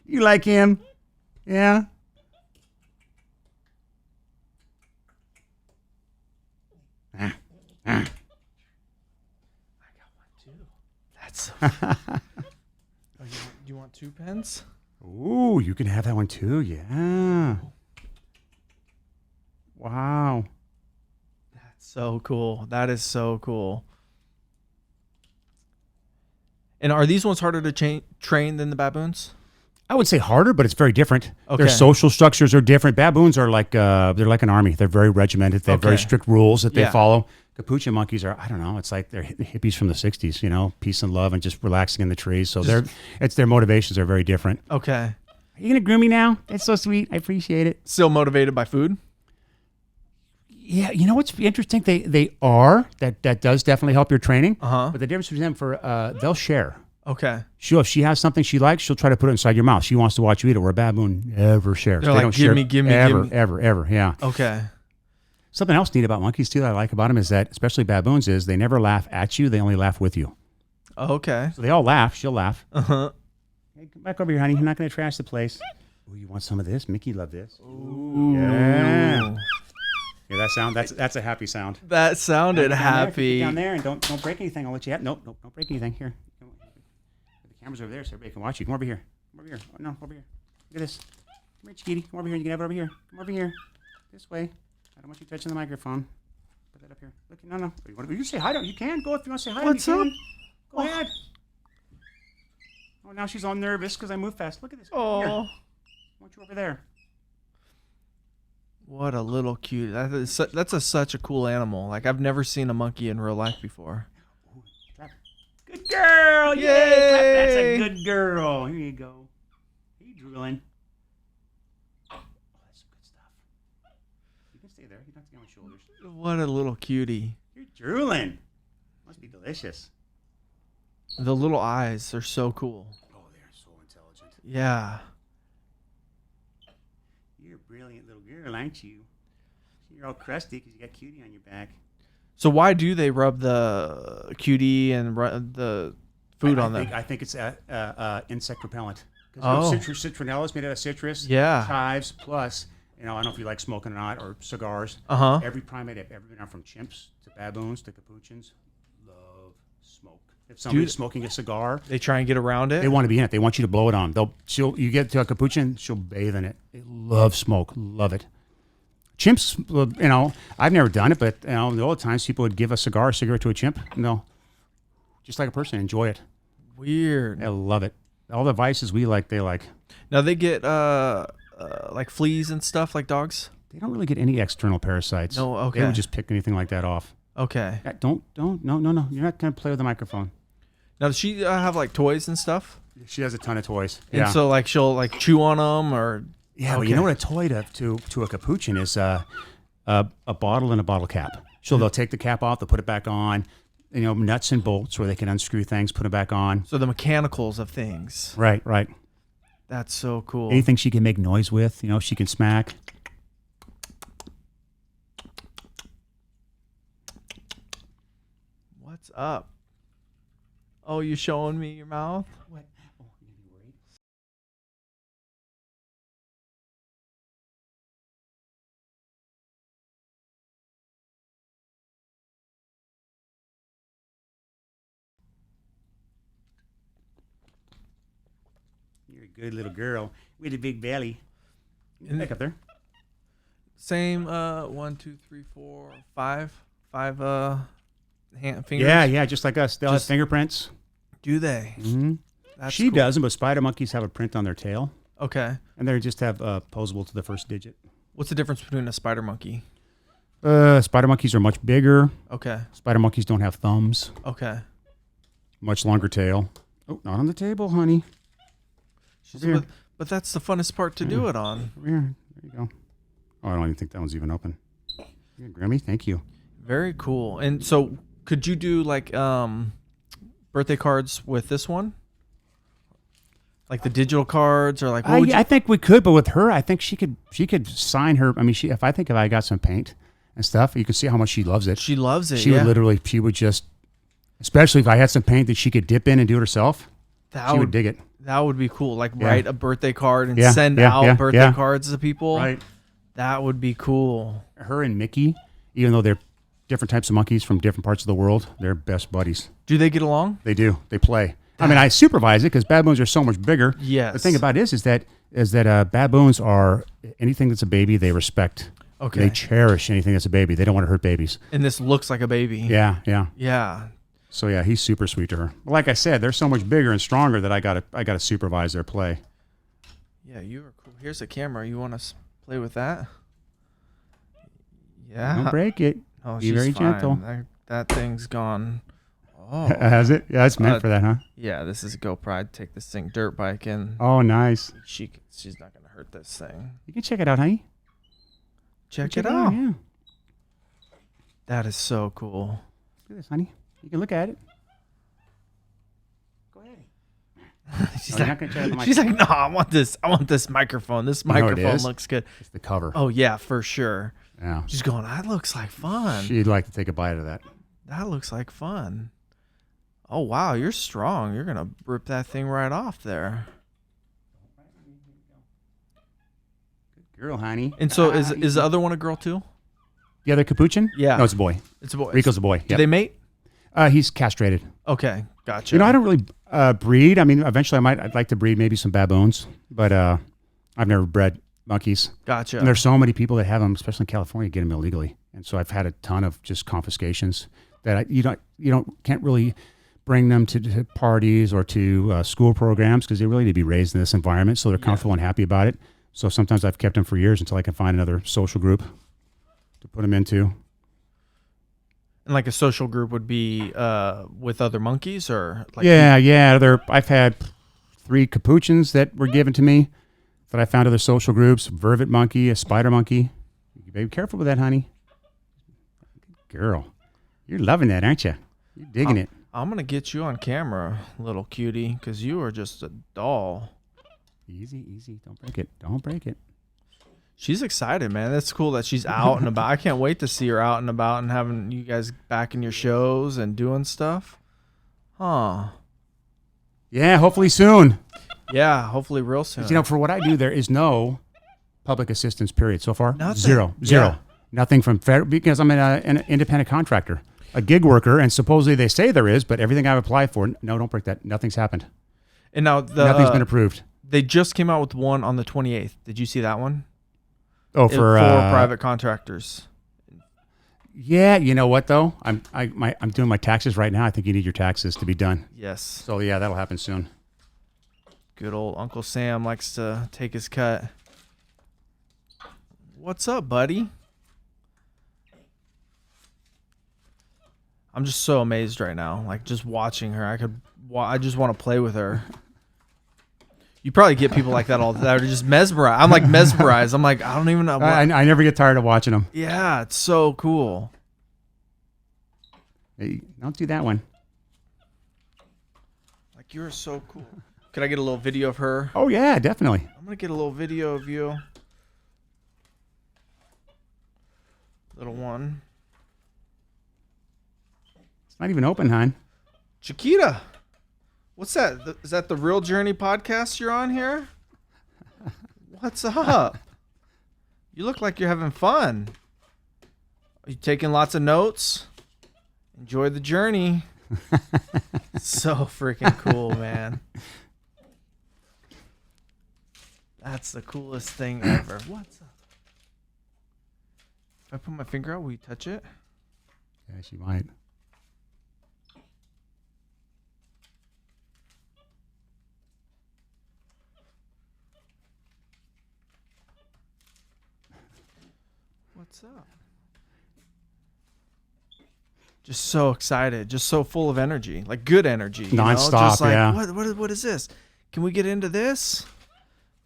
You like him? Yeah. That's. Oh, you want 2 pens? Ooh, you can have that one too. Yeah. Wow. That's so cool. That is so cool. And are these ones harder to train than the baboons? I would say harder, but it's very different. Okay. Their social structures are different. Baboons are like they're like an army. They're very regimented. They have very strict rules that they follow. Capuchin monkeys are, I don't know, it's like they're hippies from the 60s, you know, peace and love and just relaxing in the trees. So their motivations are very different. Okay. Are you going to groom me now? That's so sweet. I appreciate it. Still motivated by food? Yeah, you know what's interesting? They are. That does definitely help your training. Uh-huh. But the difference between them they'll share. Okay. If she has something she likes, she'll try to put it inside your mouth. She wants to watch you eat it, where a baboon never shares. They're they like, don't give share me, ever. Yeah. Okay. Something else neat about monkeys too that I like about them is that, especially baboons, is they never laugh at you. They only laugh with you. Okay. So they all laugh. She'll laugh. Uh-huh. Hey, come back over here, honey. You're not going to trash the place. Ooh, you want some of this? Mickey loved this. Ooh. Yeah. Yeah, that sound. That's a happy sound. That sounded happy. Down there and don't break anything. I'll let you have. Nope, don't break anything. Here. The camera's over there so everybody can watch you. Come over here. Come over here. Oh, no, over here. Look at this. Come here, Chiquitty. Come over here. You can have it over here. Come over here. This way. I don't want you touching the microphone. Put that up here. Look, no. You say hi. You can go if you want to say hi. What's up? Go ahead. Oh, now she's all nervous because I move fast. Look at this. Oh. I want you over there. What a little cute. That's such a cool animal. Like, I've never seen a monkey in real life before. Ooh, good girl. Yay. That's a good girl. Here you go. Are you drooling? Oh, that's some good stuff. You can stay there. You don't have to get on my shoulders. What a little cutie. You're drooling. Must be delicious. The little eyes are so cool. Oh, they're so intelligent. Yeah. You're a brilliant little girl, aren't you? You're all crusty because you got cutie on your back. So why do they rub the cutie and the food on them? I think it's insect repellent. Oh. Citronella is made out of citrus. Yeah. Chives, plus, I don't know if you like smoking or not, or cigars. Uh-huh. Every primate I've ever been on, from chimps to baboons to capuchins, love smoke. If somebody's smoking a cigar, They try and get around it? they want to be in it. They want you to blow it on. You get to a capuchin, she'll bathe in it. They love smoke, love it. Chimps, I've never done it, but the old times people would give a cigarette to a chimp. Just like a person, enjoy it. Weird. They love it. All the vices we like, they like. Now they get like fleas and stuff like dogs? They don't really get any external parasites. No, okay. They would just pick anything like that off. Okay. No. You're not going to play with the microphone. Now does she have like toys and stuff? She has a ton of toys. And so like she'll like chew on them or... Yeah, well, you know what a toy to a capuchin is? A bottle and a bottle cap. They'll take the cap off, they'll put it back on. Nuts and bolts where they can unscrew things, put it back on. So the mechanicals of things. Right. That's so cool. Anything she can make noise with, she can smack. What's up? Oh, you showing me your mouth? What? Oh, you gonna be worried? You're a good little girl with a big belly. Back up there. Same 1, 2, 3, 4, 5 hand fingers. Yeah, just like us. They'll have fingerprints. Do they? Mm-hmm. That's She cool. doesn't, but spider monkeys have a print on their tail, Okay. and they just have posable to the first digit. What's the difference between a spider monkey? Spider monkeys are much bigger. Okay. Spider monkeys don't have thumbs. Okay. Much longer tail. Oh, not on the table, honey. But that's the funnest part to do it on. Over here. There you go. Oh, I don't even think that one's even open. Here, Grammy, thank you. Very cool. And so Could you do like birthday cards with this one? Like the digital cards, or like what would I think we could, but with her, I think she could sign her. I mean, if I got some paint and stuff, you can see how much she loves it. She loves it. She would just, especially if I had some paint that she could dip in and do it herself. She would dig it. That would be cool. Like write a birthday card and send out birthday cards to people. Right. That would be cool. Her and Mickey, even though they're different types of monkeys from different parts of the world, they're best buddies. Do they get along? They do. They play. I mean, I supervise it because baboons are so much bigger. Yes. The thing about it is that baboons are anything that's a baby, they respect. Okay. They cherish anything that's a baby. They don't want to hurt babies. And this looks like a baby. Yeah. So yeah, he's super sweet to her. Like I said, they're so much bigger and stronger that I gotta supervise their play. Yeah, you are cool. Here's a camera. You want to play with that? Yeah. Don't break it. Oh, Be very fine. gentle. That thing's gone. Oh. Has it? Yeah, it's meant for that, huh? Yeah, this is GoPro. I'd take this thing dirt biking. Oh, nice. She's not gonna hurt this thing. You can check it out, honey. Check it out. Yeah. That is so cool. Look at this, honey. You can look at it. Go ahead. She's like, no, I want this microphone. This microphone looks good. It's the cover. Oh yeah, for sure. Yeah. She's going, that looks like fun. She'd like to take a bite of that. That looks like fun. Oh wow, you're strong. You're gonna rip that thing right off there. Good girl, honey. And so is the other one a girl too? The other capuchin? Yeah. No, it's a boy. It's a boy. Rico's a boy. Do they mate? He's castrated. Okay, gotcha. You know, I don't really breed. I mean, eventually I'd like to breed maybe some baboons, but I've never bred monkeys. Gotcha. And there's so many people that have them, especially in California, get them illegally. And so I've had a ton of just confiscations that you can't really bring them to parties or to school programs because they really need to be raised in this environment, so they're comfortable and happy about it. So sometimes I've kept them for years until I can find another social group to put them into. And like a social group would be with other monkeys, or like I've had 3 capuchins that were given to me that I found other social groups: vervet monkey, a spider monkey. You better be careful with that, honey. Girl, you're loving that, aren't you? You're digging it. I'm gonna get you on camera, little cutie, because you are just a doll. Easy. Don't break it. Don't break it. She's excited, man. That's cool that she's out and about. I can't wait to see her out and about and having you guys back in your shows and doing stuff. Huh. Yeah, hopefully soon. Yeah, hopefully real soon. You know, for what I do, there is no public assistance period so far. Nothing. Zero. Yeah. Nothing from federal, because I'm an independent contractor, a gig worker, and supposedly they say there is, but everything I've applied for, no, don't break that. Nothing's happened. And now nothing's been approved. They just came out with one on the 28th. Did you see that one? Oh, for private contractors. Yeah, you know what though? I'm doing my taxes right now. I think you need your taxes to be done. Yes. So yeah, that'll happen soon. Good old Uncle Sam likes to take his cut. What's up, buddy? I'm just so amazed right now. Like just watching her, I just want to play with her. You probably get people like that all the time. They're just mesmerized. I'm like mesmerized. I'm like, I don't even know. I never get tired of watching them. Yeah, it's so cool. Hey, don't do that one. Like you're so cool. Could I get a little video of her? Oh yeah, definitely. I'm gonna get a little video of you. Little one. It's not even open, hon. Chiquita. What's that? Is that the Real Journey podcast you're on here? What's up? You look like you're having fun. Are you taking lots of notes? Enjoy the journey. So freaking cool, man. That's the coolest thing ever. What's up? If I put my finger out, will you touch it? Yeah, she might. What's up? Just so excited, just so full of energy, like good energy, nonstop. Just like, yeah. What is this? Can we get into this?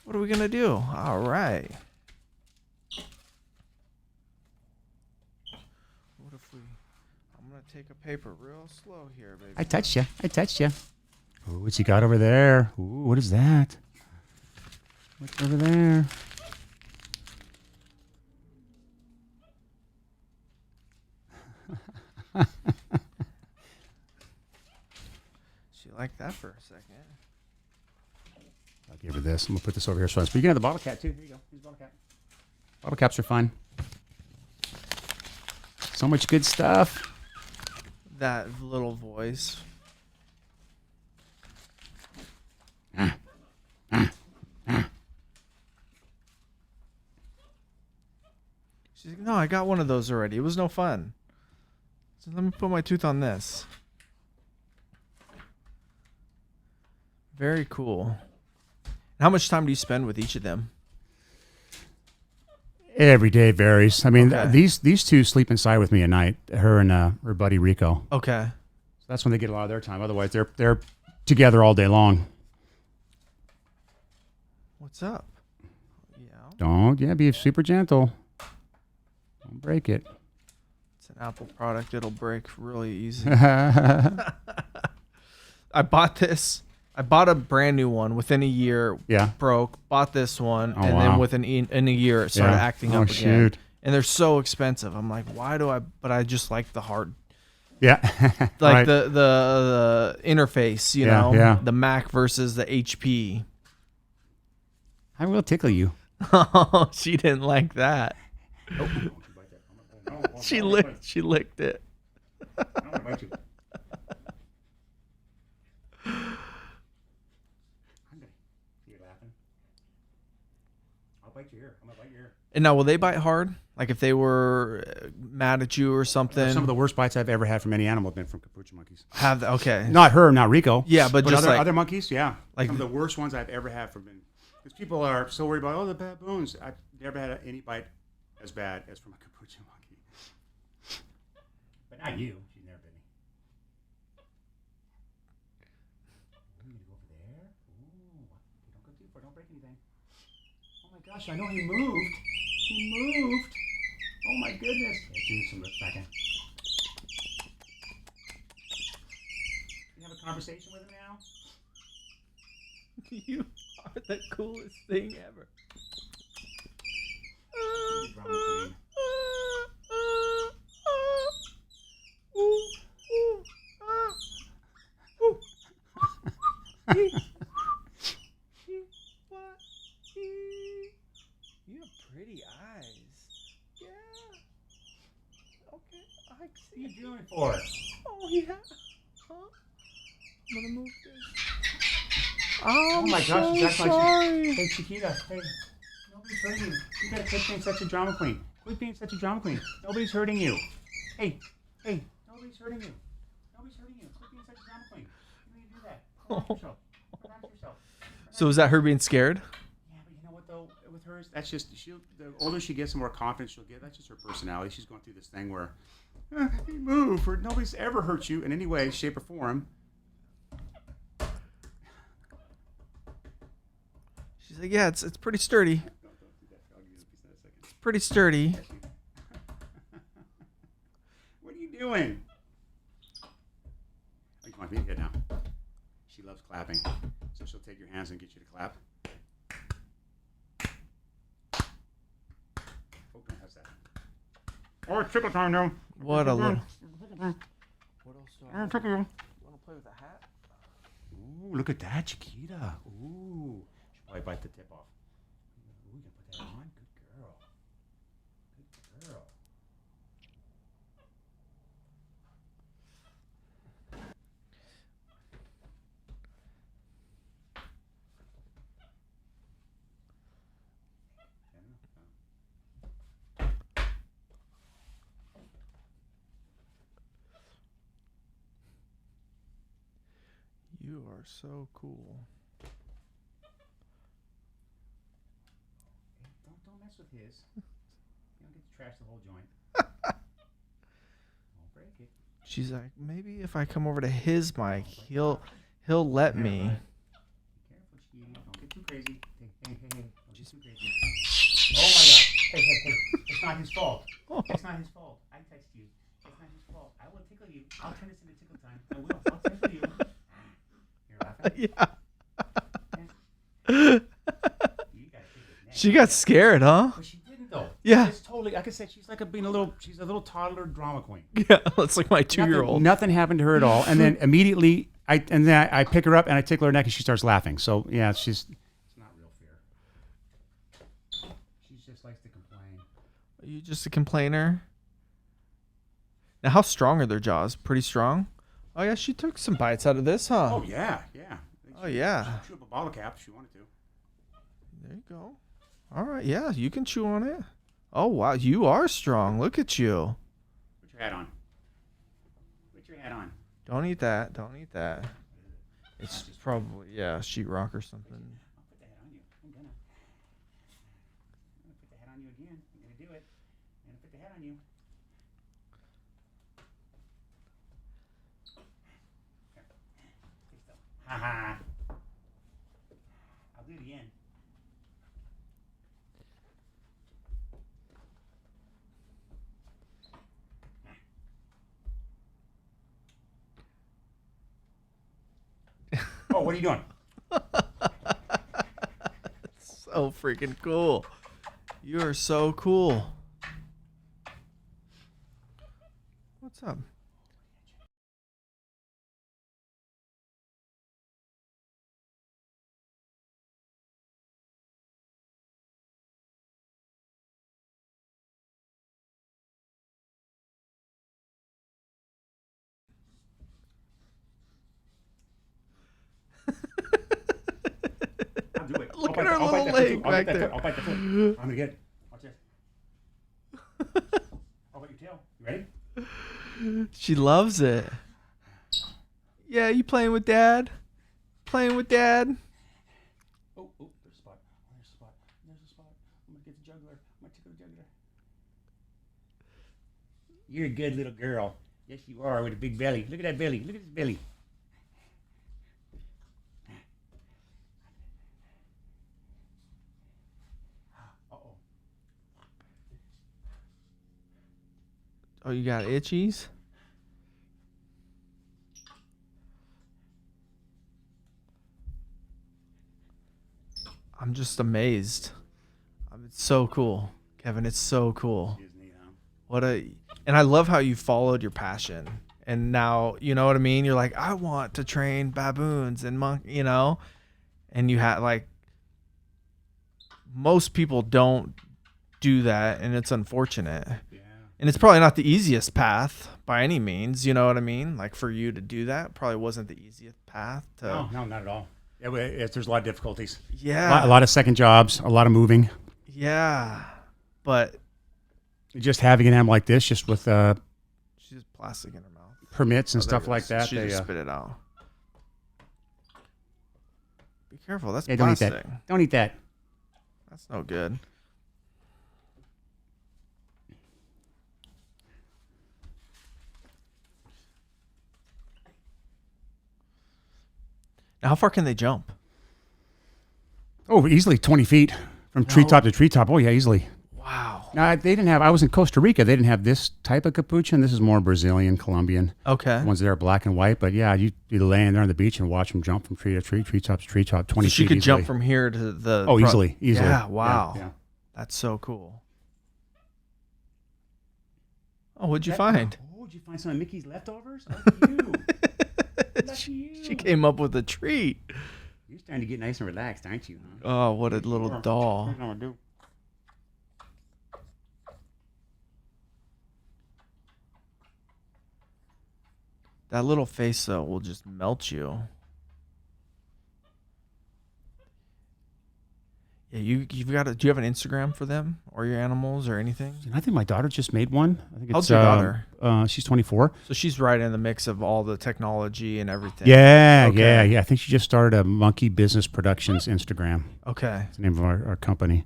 What are we gonna do? All right. What if we? I'm going to take a paper real slow here, baby. I touched you. Ooh, what's he got over there? Ooh, what is that? What's over there? She liked that for a second. I'll give her this. I'm going to put this over here. So you can have the bottle cap, too. Here you go. Here's the bottle cap. Bottle caps are fun. So much good stuff. That little voice. She's like, no, I got one of those already. It was no fun. So let me put my tooth on this. Very cool. How much time do you spend with each of them? Every day varies. I mean, Okay. these two sleep inside with me at night. Her and her buddy Rico. Okay. So that's when they get a lot of their time. Otherwise, they're together all day long. What's up? Yeah. Be super gentle. Don't break it. It's an Apple product. It'll break really easy. Yeah. I bought a brand new one within a year. Broke. Bought this one, and then within in a year it started acting up again. Shoot. And they're so expensive. I'm like, why do I? But I just like the hard, Yeah. like Right. the interface. You know, yeah. the Mac versus the HP. I will tickle you. Oh, she didn't like that. She licked it. And now, will they bite hard? Like if they were mad at you or something? Some of the worst bites I've ever had from any animal have been from capuchin monkeys. Okay. Not her, not Rico. Yeah, but just other monkeys, yeah. like some of the worst ones I've ever had from them. Because people are so worried about, the baboons. I've never had any bite as bad as from a capuchin monkey. But not you. She's never been me. Ooh, you go over there. Ooh, don't go too far. Don't break anything. Oh my gosh, I know he moved. He moved. Oh my goodness. Let's do some lips back in. You have a conversation with him now? You are the coolest thing ever. You have pretty eyes. Yeah. Okay. I What are see. you doing for? Oh yeah. Huh? I'm gonna move this. Oh my gosh, so she's acting sorry. like hey, Chiquita, hey, nobody's hurting you. You gotta quit being such a drama queen. Quit being such a drama queen. Nobody's hurting you. Hey, nobody's hurting you. Nobody's hurting you. Quit being such a drama queen. You need to do that. Relax yourself. Relax yourself. So is that her being scared? Yeah, but you know what though? With hers, that's just the older she gets, the more confidence she'll get. That's just her personality. She's going through this thing where, hey, move, or nobody's ever hurt you in any way, shape, or form. She's like, yeah, it's pretty sturdy. It's pretty sturdy. What are you doing? Oh, you want me to get now? She loves clapping, so she'll take your hands and get you to clap. Oh, don't touch that. Oh, it's trickle time now. What a little. What else do I Oh, trickle you. want to play with a hat? Ooh, look at that, Chiquita. Ooh. She'll probably bite the tip off. Ooh, you can put that on? Good girl. Good girl. You are so cool. Don't mess with his. You don't get to trash the whole joint. Don't break it. She's like, maybe if I come over to his mic, he'll let me. Be careful, Chiquita. Don't get too crazy. Hey. Don't get too crazy. Oh my God. Hey. It's not his fault. It's not his fault. I texted you. It's not his fault. I will tickle tickle you. I'll turn this into tickle time. I will. I'll tickle you. You're laughing? Yeah. She got scared, huh? But she didn't though. Yeah. It's totally. Like I said, she's like she's a little toddler drama queen. Yeah, it's like my 2-year-old. Nothing happened to her at all. And then immediately, I pick her up and I tickle her neck and she starts laughing. So yeah, it's not real fair. She just likes to complain. Are you just a complainer? Now, how strong are their jaws? Pretty strong? Oh, yeah, she took some bites out of this, huh? Oh, yeah. Oh, yeah. She chew up a bottle cap if she wanted to. There you go. All right, yeah, you can chew on it. Oh, wow, you are strong. Look at you. Put your hat on. Put your hat on. Don't eat that. Don't eat that. It's probably, yeah, sheetrock or something. I'll put the hat on you. I'm gonna put the hat on you again. I'm going to do it. I'm going to put the hat on you. Ha-ha. I'll do it again. Oh, what are you doing? So freaking cool. You are so cool. What's up? I'll do it. Look at her little leg back there. I'll bite the foot. I'm going to get it. Watch this. I'll bite your tail. You ready? She loves it. Yeah, you playing with Dad? Playing with Dad? Oh, there's a spot. There's a spot. There's a spot. I'm going to get the jugular. I'm going to tickle the jugular. You're a good little girl. Yes, you are, with a big belly. Look at that belly. Look at his belly. Oh, you got itchies? I'm just amazed. It's so cool, Kevin. It's so cool. And I love how you followed your passion. And now, you know what I mean? You're like, I want to train baboons and and you had like, most people don't do that, and it's unfortunate. Yeah. And it's probably not the easiest path by any means. You know what I mean? Like, for you to do that probably wasn't the easiest path. No, not at all. Yeah, there's a lot of difficulties. Yeah. A lot of second jobs, a lot of moving. Yeah. But just having an animal like this, just with she's just plastic in her mouth. Permits and stuff like that. She just spit it out. Be careful. That's don't plastic. Eat that. Don't eat that. That's no good. Now, how far can they jump? Oh, easily 20 feet from treetop to treetop. Oh, yeah, easily. Wow. Now, I was in Costa Rica. They didn't have this type of capuchin. This is more Brazilian, Colombian. Okay. The ones that are black and white. But yeah, you'd be laying there on the beach and watch them jump from tree to tree, treetop to treetop, 20 feet. So she could easily. jump from here to the... Oh, easily. Yeah, wow. Yeah. That's so cool. Oh, what'd you find? Oh, did you find some of Mickey's leftovers? Lucky you. Lucky you. She came up with a treat. You're starting to get nice and relaxed, aren't you? Huh? Oh, what a little doll. Here's what I'm gonna do. That little face, though, will just melt you. Yeah, you've got to. Do you have an Instagram for them or your animals or anything? I think my daughter just made one. I think How's your daughter? She's 24. So she's right in the mix of all the technology and everything. Yeah, okay. yeah. I think she just started a Monkey Business Productions Instagram. Okay. It's the name of our company.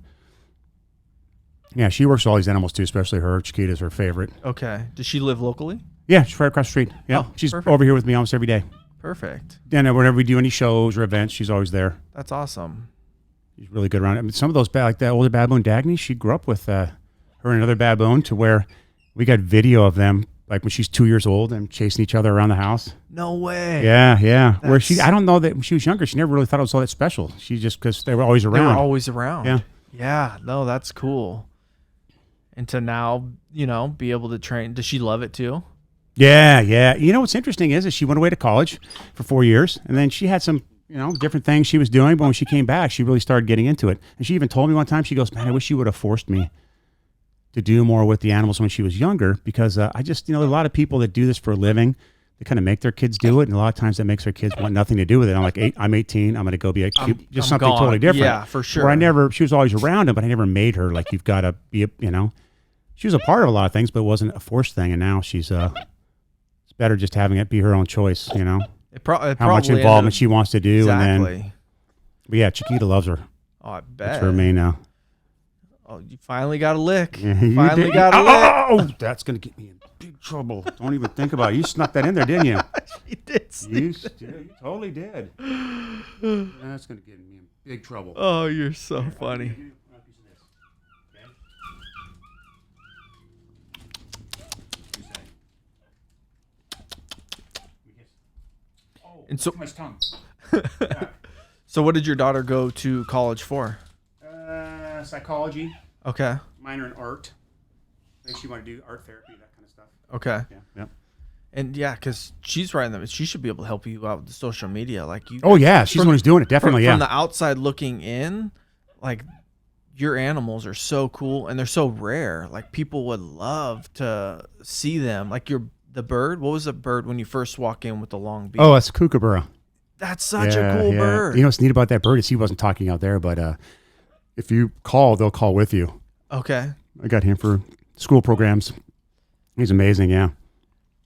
Yeah, she works with all these animals too, especially her. Chiquita's her favorite. Okay. Does she live locally? Yeah, she's right across the street. Yeah, she's perfect. over here with me almost every day. Perfect. And whenever we do any shows or events, she's always there. That's awesome. She's really good around it. I mean, some of those, like that older baboon Dagny, she grew up with her and another baboon to where we got video of them like when she's 2 years old and chasing each other around the house. No way. Yeah. Where I don't know that when she was younger, she never really thought it was all that special. She just, because they were always around. They were always around. Yeah. Yeah. No, that's cool. And to now, be able to train. Does she love it too? Yeah. You know what's interesting is she went away to college for 4 years, and then she had some, different things she was doing. But when she came back, she really started getting into it. And she even told me one time, she goes, "Man, I wish you would have forced me to do more with the animals when she was younger, because I just, there are a lot of people that do this for a living. They kind of make their kids do it, and a lot of times that makes their kids want nothing to do with it. I'm like, I'm 18, I'm going to go be just something gone. totally different. Yeah, for sure. She was always around him, but I never made her like, you've got to be, she was a part of a lot of things, but it wasn't a forced thing. And now she's, it's better just having it be her own choice, how much involvement she wants to do. Exactly. And then, but yeah, Chiquita loves her. Oh, I bet. That's her main now. Oh, you finally got a lick. Yeah, Finally got a lick. Oh, that's going to get me in big trouble. Don't even think about it. You snuck that in there, didn't you? She did. You totally did. That's going to get me in big trouble. Oh, you're so funny. And so, too much tongue. So what did your daughter go to college for? Psychology. Okay. Minor in art. I think she wanted to do art therapy, that kind of stuff. Okay. Yeah. And because she's writing them, she should be able to help you out with the social media, like you. Oh yeah, she's the one who's doing it. Definitely, from the outside looking in, like your animals are so cool and they're so rare. Like people would love to see them. Like the bird. What was the bird when you first walk in with the long beak? Oh, it's a kookaburra. That's such a cool bird. You know what's neat about that bird is he wasn't talking out there, but if you call, they'll call with you. Okay. I got him for school programs. He's amazing, yeah.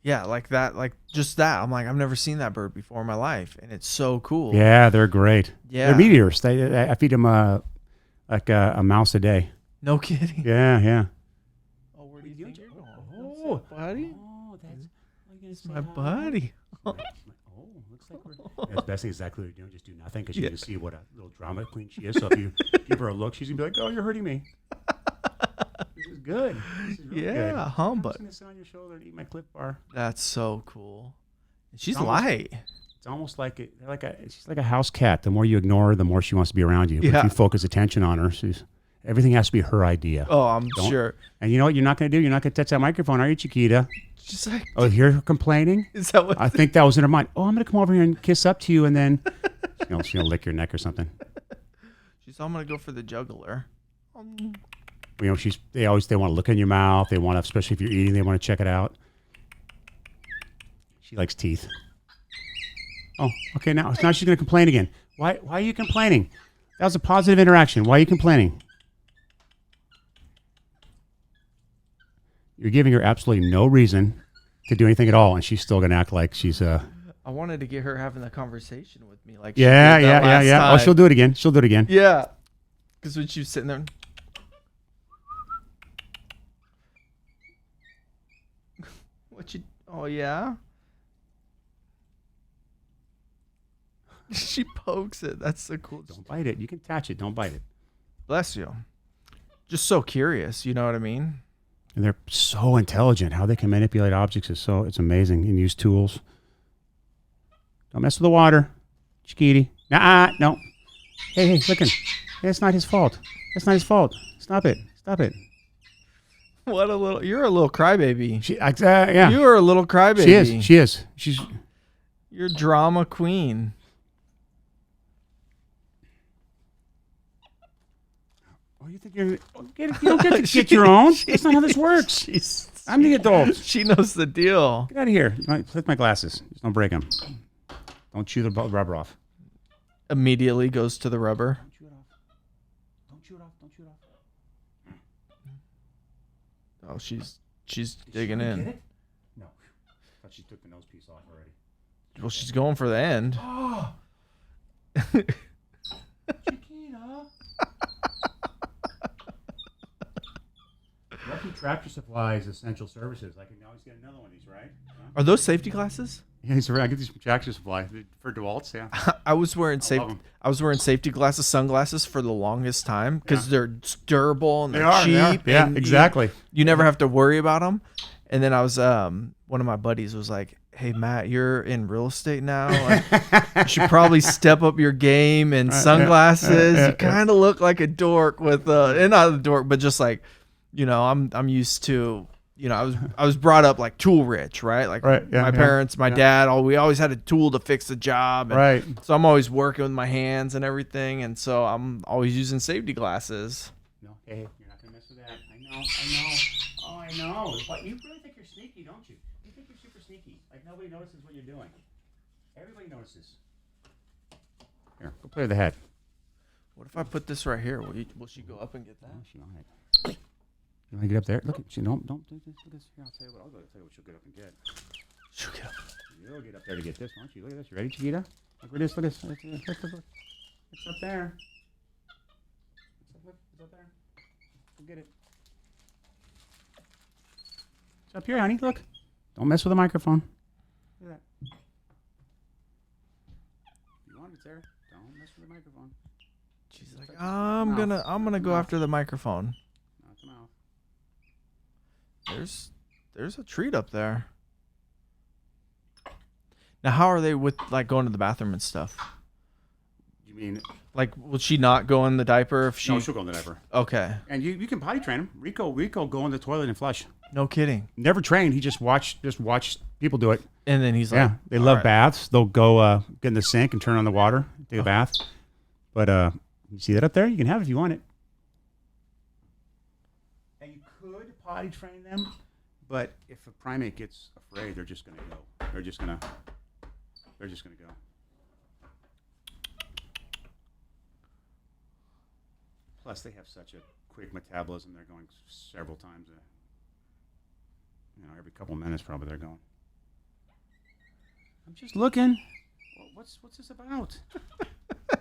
Yeah, like that, like just that. I'm like, I've never seen that bird before in my life, and it's so cool. Yeah, they're great. Yeah. They're meat eaters. I feed them like a mouse a day. No kidding. Yeah. Oh, where do you think you're going? Oh, buddy. Oh, that's my buddy. Looks like we're... the best thing is exactly what you're doing. Just do nothing, because you can see what a little drama queen she is. So if you give her a look, she's going to be like, "Oh, you're hurting me." This is good. This is really good. But I'm just going to sit on your shoulder and eat my Cliff Bar. That's so cool. She's light. It's almost like she's like a house cat. The more you ignore her, the more she wants to be around you. But if you focus attention on her, everything has to be her idea. Oh, I'm sure. And you know what you're not going to do? You're not going to touch that microphone, are you, Chiquita? She's like, oh, you're her complaining? Is that what? I think that was in her mind. Oh, I'm going to come over here and kiss up to you, and then she's going to lick your neck or something. She's, I'm going to go for the jugular. They want to look in your mouth. They want to, especially if you're eating, they want to check it out. She likes teeth. Oh, okay. Now she's going to complain again. Why are you complaining? That was a positive interaction. Why are you complaining? You're giving her absolutely no reason to do anything at all, and she's still going to act like she's I wanted to get her having a conversation with me, like yeah. Time. Oh, she'll do it again. Yeah, because when she was sitting there. Oh yeah. She pokes it. That's so cool. Don't bite it. You can touch it. Don't bite it. Bless you. Just so curious. You know what I mean? And they're so intelligent. How they can manipulate objects it's amazing, and use tools. Don't mess with the water, Chiquiti. No. Hey, looking. Hey, it's not his fault. It's not his fault. Stop it. You're a little crybaby. Yeah. You are a little crybaby. She is. You're drama queen. Oh, you think you don't get to get your own? That's not how this works. I'm the adult. She knows the deal. Get out of here. Flip my glasses. Just don't break them. Don't chew the rubber off. Immediately goes to the rubber. Don't chew it off. Oh, she's digging in. Get it? No. I thought she took the nose piece off already. Well, she's going for the end. Oh. Chiquita. Lucky Tractor Supplies Essential Services. I can always get another one of these, right? Huh? Are those safety glasses? Yeah, I get these from Tractor Supply for DeWalt's. Yeah. I was wearing safety glasses, sunglasses for the longest time because they're durable and they're cheap. Yeah, exactly. You never have to worry about them. And then I was one of my buddies was like, "Hey Matt, you're in real estate now. Like, you should probably step up your game and sunglasses. You kind of look like a dork with and not a dork, but just like, I'm used to, I was brought up like tool rich, right? Like my parents, my dad, we always had a tool to fix the job. And right. So I'm always working with my hands and everything, and so I'm always using safety glasses. No, hey, you're not gonna mess with that. I know. Oh, I know. But you really think you're sneaky, don't you? You think you're super sneaky. Like nobody notices what you're doing. Everybody notices. Here, go play with the head. What if I put this right here? Will she go up and get that? Oh, she on it. You want to get up there? Look, she don't do this. Look at this. Here, I'll tell you what she'll get up and get. She'll get up. You'll get up there to get this, won't you? Look at this. You ready, Chiquita? Look at this. Look at this. It's up there. It's up there. Go get it. It's up here, honey. Look. Don't mess with the microphone. Look at that. You want it there? Don't mess with the microphone. She's like, I'm gonna go after the microphone. Not the mouth. There's a treat up there. Now, how are they with like going to the bathroom and stuff? You mean like will she not go in the diaper if she? No, she'll go in the diaper. Okay. And you can potty train him. Rico go in the toilet and flush. No kidding. Never trained. He just watched people do it. And then he's like, they love baths. They'll go get in the sink and turn on the water, take a bath. But you see that up there? You can have it if you want it. And you could potty train them, but if a primate gets afraid, they're just gonna go. They're just gonna go. Plus, they have such a quick metabolism. They're going several times every couple of minutes probably they're going. I'm just looking. What's this about?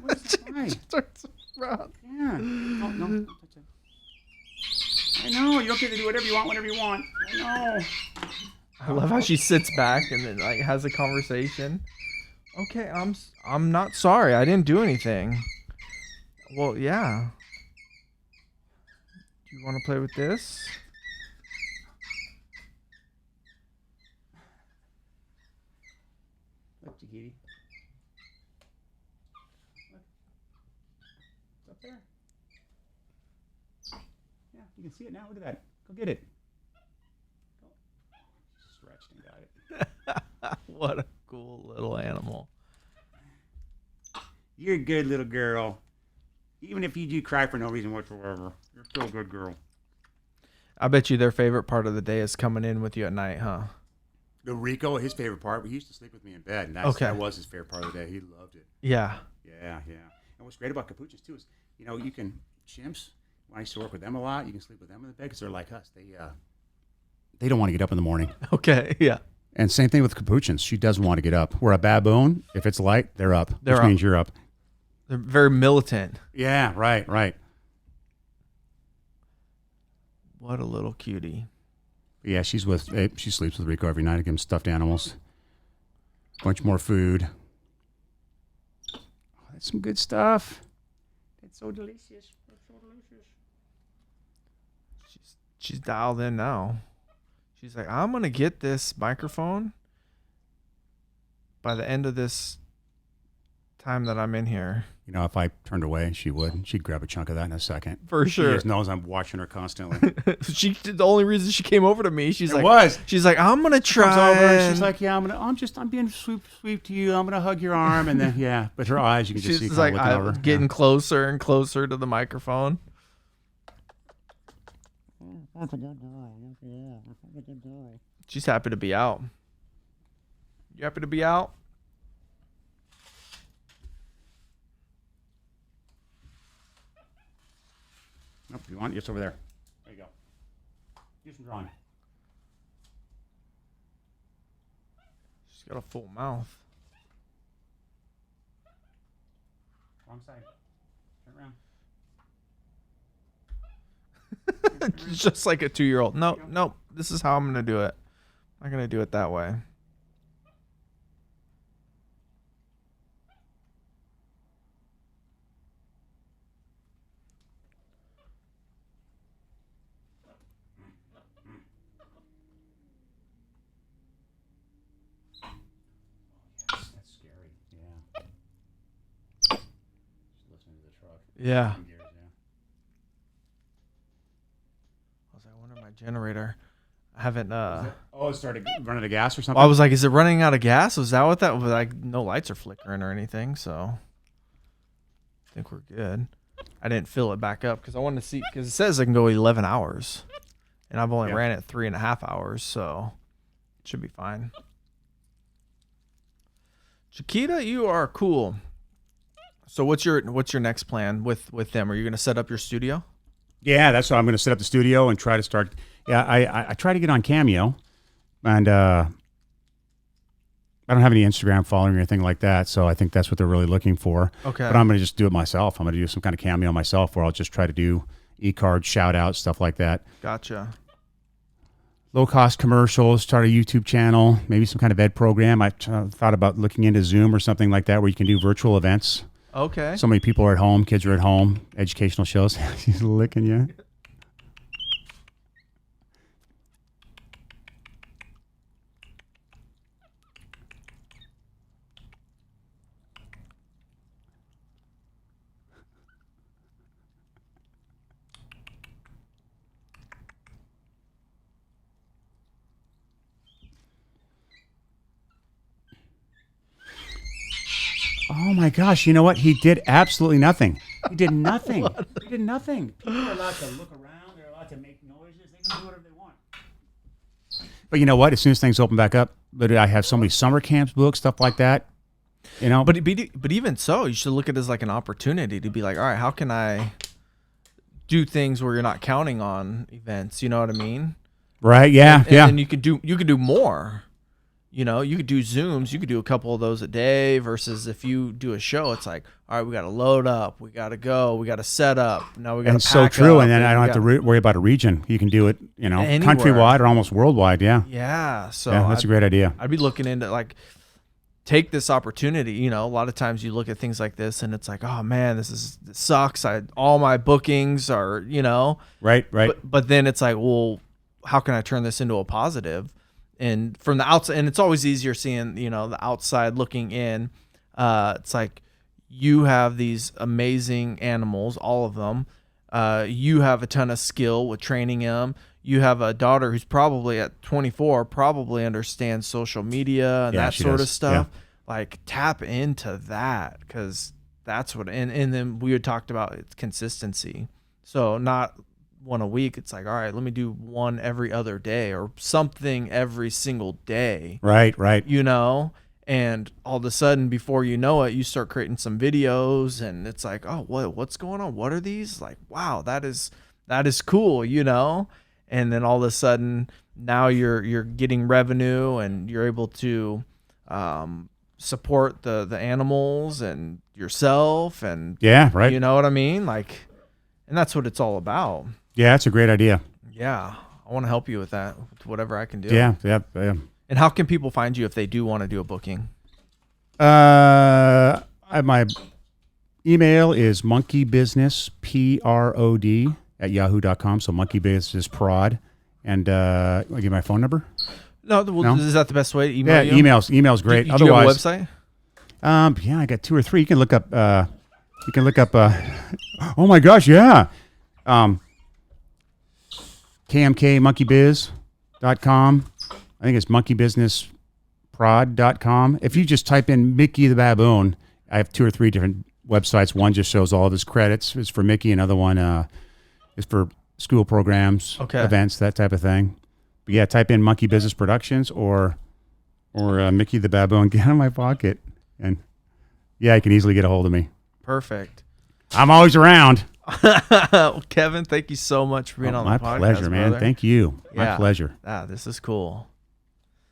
What is that? Why? Yeah. No. I know. You don't get to do whatever you want whenever you want. I know. I love how she sits back and then like has a conversation. Okay, I'm not sorry. I didn't do anything. Well, yeah. Do you want to play with this? Look, Chiquiti. Look. It's up there. Yeah, you can see it now. Look at that. Go get it. Go. Stretched and got it. What a cool little animal. You're a good little girl. Even if you do cry for no reason whatsoever, you're still a good girl. I bet you their favorite part of the day is coming in with you at night, huh? The Rico, his favorite part, he used to sleep with me in bed, and that was his favorite part of the day. He loved it. Yeah. Yeah. And what's great about capuchins, too, is, you can, chimps, when I used to work with them a lot, you can sleep with them in the bed because they're like us. They don't want to get up in the morning. Okay, yeah. And same thing with capuchins. She doesn't want to get up. Where a baboon, if it's light, they're up. Which means you're up. They're very militant. Yeah, right. What a little cutie. Yeah, she sleeps with Rico every night. I give him stuffed animals. Bunch more food. Oh, that's some good stuff. It's so delicious. She's dialed in now. She's like, I'm going to get this microphone by the end of this time that I'm in here. If I turned away, she would. She'd grab a chunk of that in a second. For sure. She just knows I'm watching her constantly. The only reason she came over to me, she's like, I'm gonna try. She comes over and she's like, yeah, I'm being sweet to you. I'm gonna hug your arm, and then but her eyes, you can just see she's like, looking over. Getting closer and closer to the microphone. That's a good girl. That's a good girl. She's happy to be out. You happy to be out? Nope, you want it? It's over there. There you go. Do some drawing. She's got a full mouth. Wrong side. Turn around. Just like a 2-year-old. No, this is how I'm going to do it. I'm not going to do it that way. Yeah. I wonder my generator. I haven't. Oh, it started running out of gas or something? I was like, is it running out of gas? Was that what that was? Like, no lights are flickering or anything, so I think we're good. I didn't fill it back up because I wanted to see, because it says I can go 11 hours, and I've only ran it 3.5 hours, so it should be fine. Chiquita, you are cool. So what's your next plan with them? Are you going to set up your studio? Yeah, that's why I'm going to set up the studio and try to start. Yeah, I try to get on Cameo, and I don't have any Instagram following or anything like that, so I think that's what they're really looking for. Okay. But I'm going to just do it myself. I'm going to do some kind of Cameo myself where I'll just try to do e-cards, shout-outs, stuff like that. Gotcha. Low-cost commercials, start a YouTube channel, maybe some kind of ed program. I thought about looking into Zoom or something like that where you can do virtual events. Okay. So many people are at home, kids are at home, educational shows. She's licking you. Oh my gosh, you know what? He did absolutely nothing. He did nothing. He did nothing. People are allowed to look around. They're allowed to make noises. They can do whatever they want. But you know what? As soon as things open back up, but I have so many summer camps booked, stuff like that. You know? But even so, you should look at it as like an opportunity to be like, all right, how can I do things where you're not counting on events? You know what I mean? Right, yeah, yeah. And you could do more. You know, you could do Zooms. You could do a couple of those a day versus if you do a show, it's like, all right, we got to load up. We got to go. We got to set up. Now we got to pack so true. up, And then I don't have to worry about a region. You can do it, you know, anywhere. Countrywide or almost worldwide. Yeah. Yeah. So yeah, that's a great idea. I'd be looking into like, take this opportunity. You know, a lot of times you look at things like this and it's like, oh man, this sucks. All my bookings are, you know, right. But then it's like, well, how can I turn this into a positive? And from the outside, and it's always easier seeing, you know, the outside looking in. It's like you have these amazing animals, all of them. You have a ton of skill with training them. You have a daughter who's probably at 24, probably understands social media and that sort of stuff. Yeah. Like tap into that because that's what, and then we had talked about it's consistency. So not one a week. It's like, all right, let me do one every other day or something every single day. Right. You know, and all of a sudden, before you know it, you start creating some videos, and it's like, oh, what's going on? What are these? Like, wow, that is cool, you know. And then all of a sudden, now you're getting revenue, and you're able to support the animals and yourself, and yeah, right. You know what I mean? Like, and that's what it's all about. Yeah, that's a great idea. Yeah, I want to help you with that, with whatever I can do. Yeah. And how can people find you if they do want to do a booking? My email is monkeybusinessprod @yahoo.com. So monkeybusinessprod, and I'll give you my phone number. No, is that the best way to email you? Email's great. Do you have a website? Yeah, I got 2 or 3. You can look up. Oh my gosh, yeah. KMKmonkeybiz.com. I think it's monkeybusinessprod.com. If you just type in Mickey the Baboon, I have 2 or 3 different websites. One just shows all of his credits. It's for Mickey. Another one is for school programs, events, that type of thing. But yeah, type in Monkey Business Productions or Mickey the Baboon. Get out of my pocket. And yeah, you can easily get a hold of me. Perfect. I'm always around. Kevin, thank you so much for being on the podcast. My pleasure, man. Brother. Thank you. My pleasure. This is cool.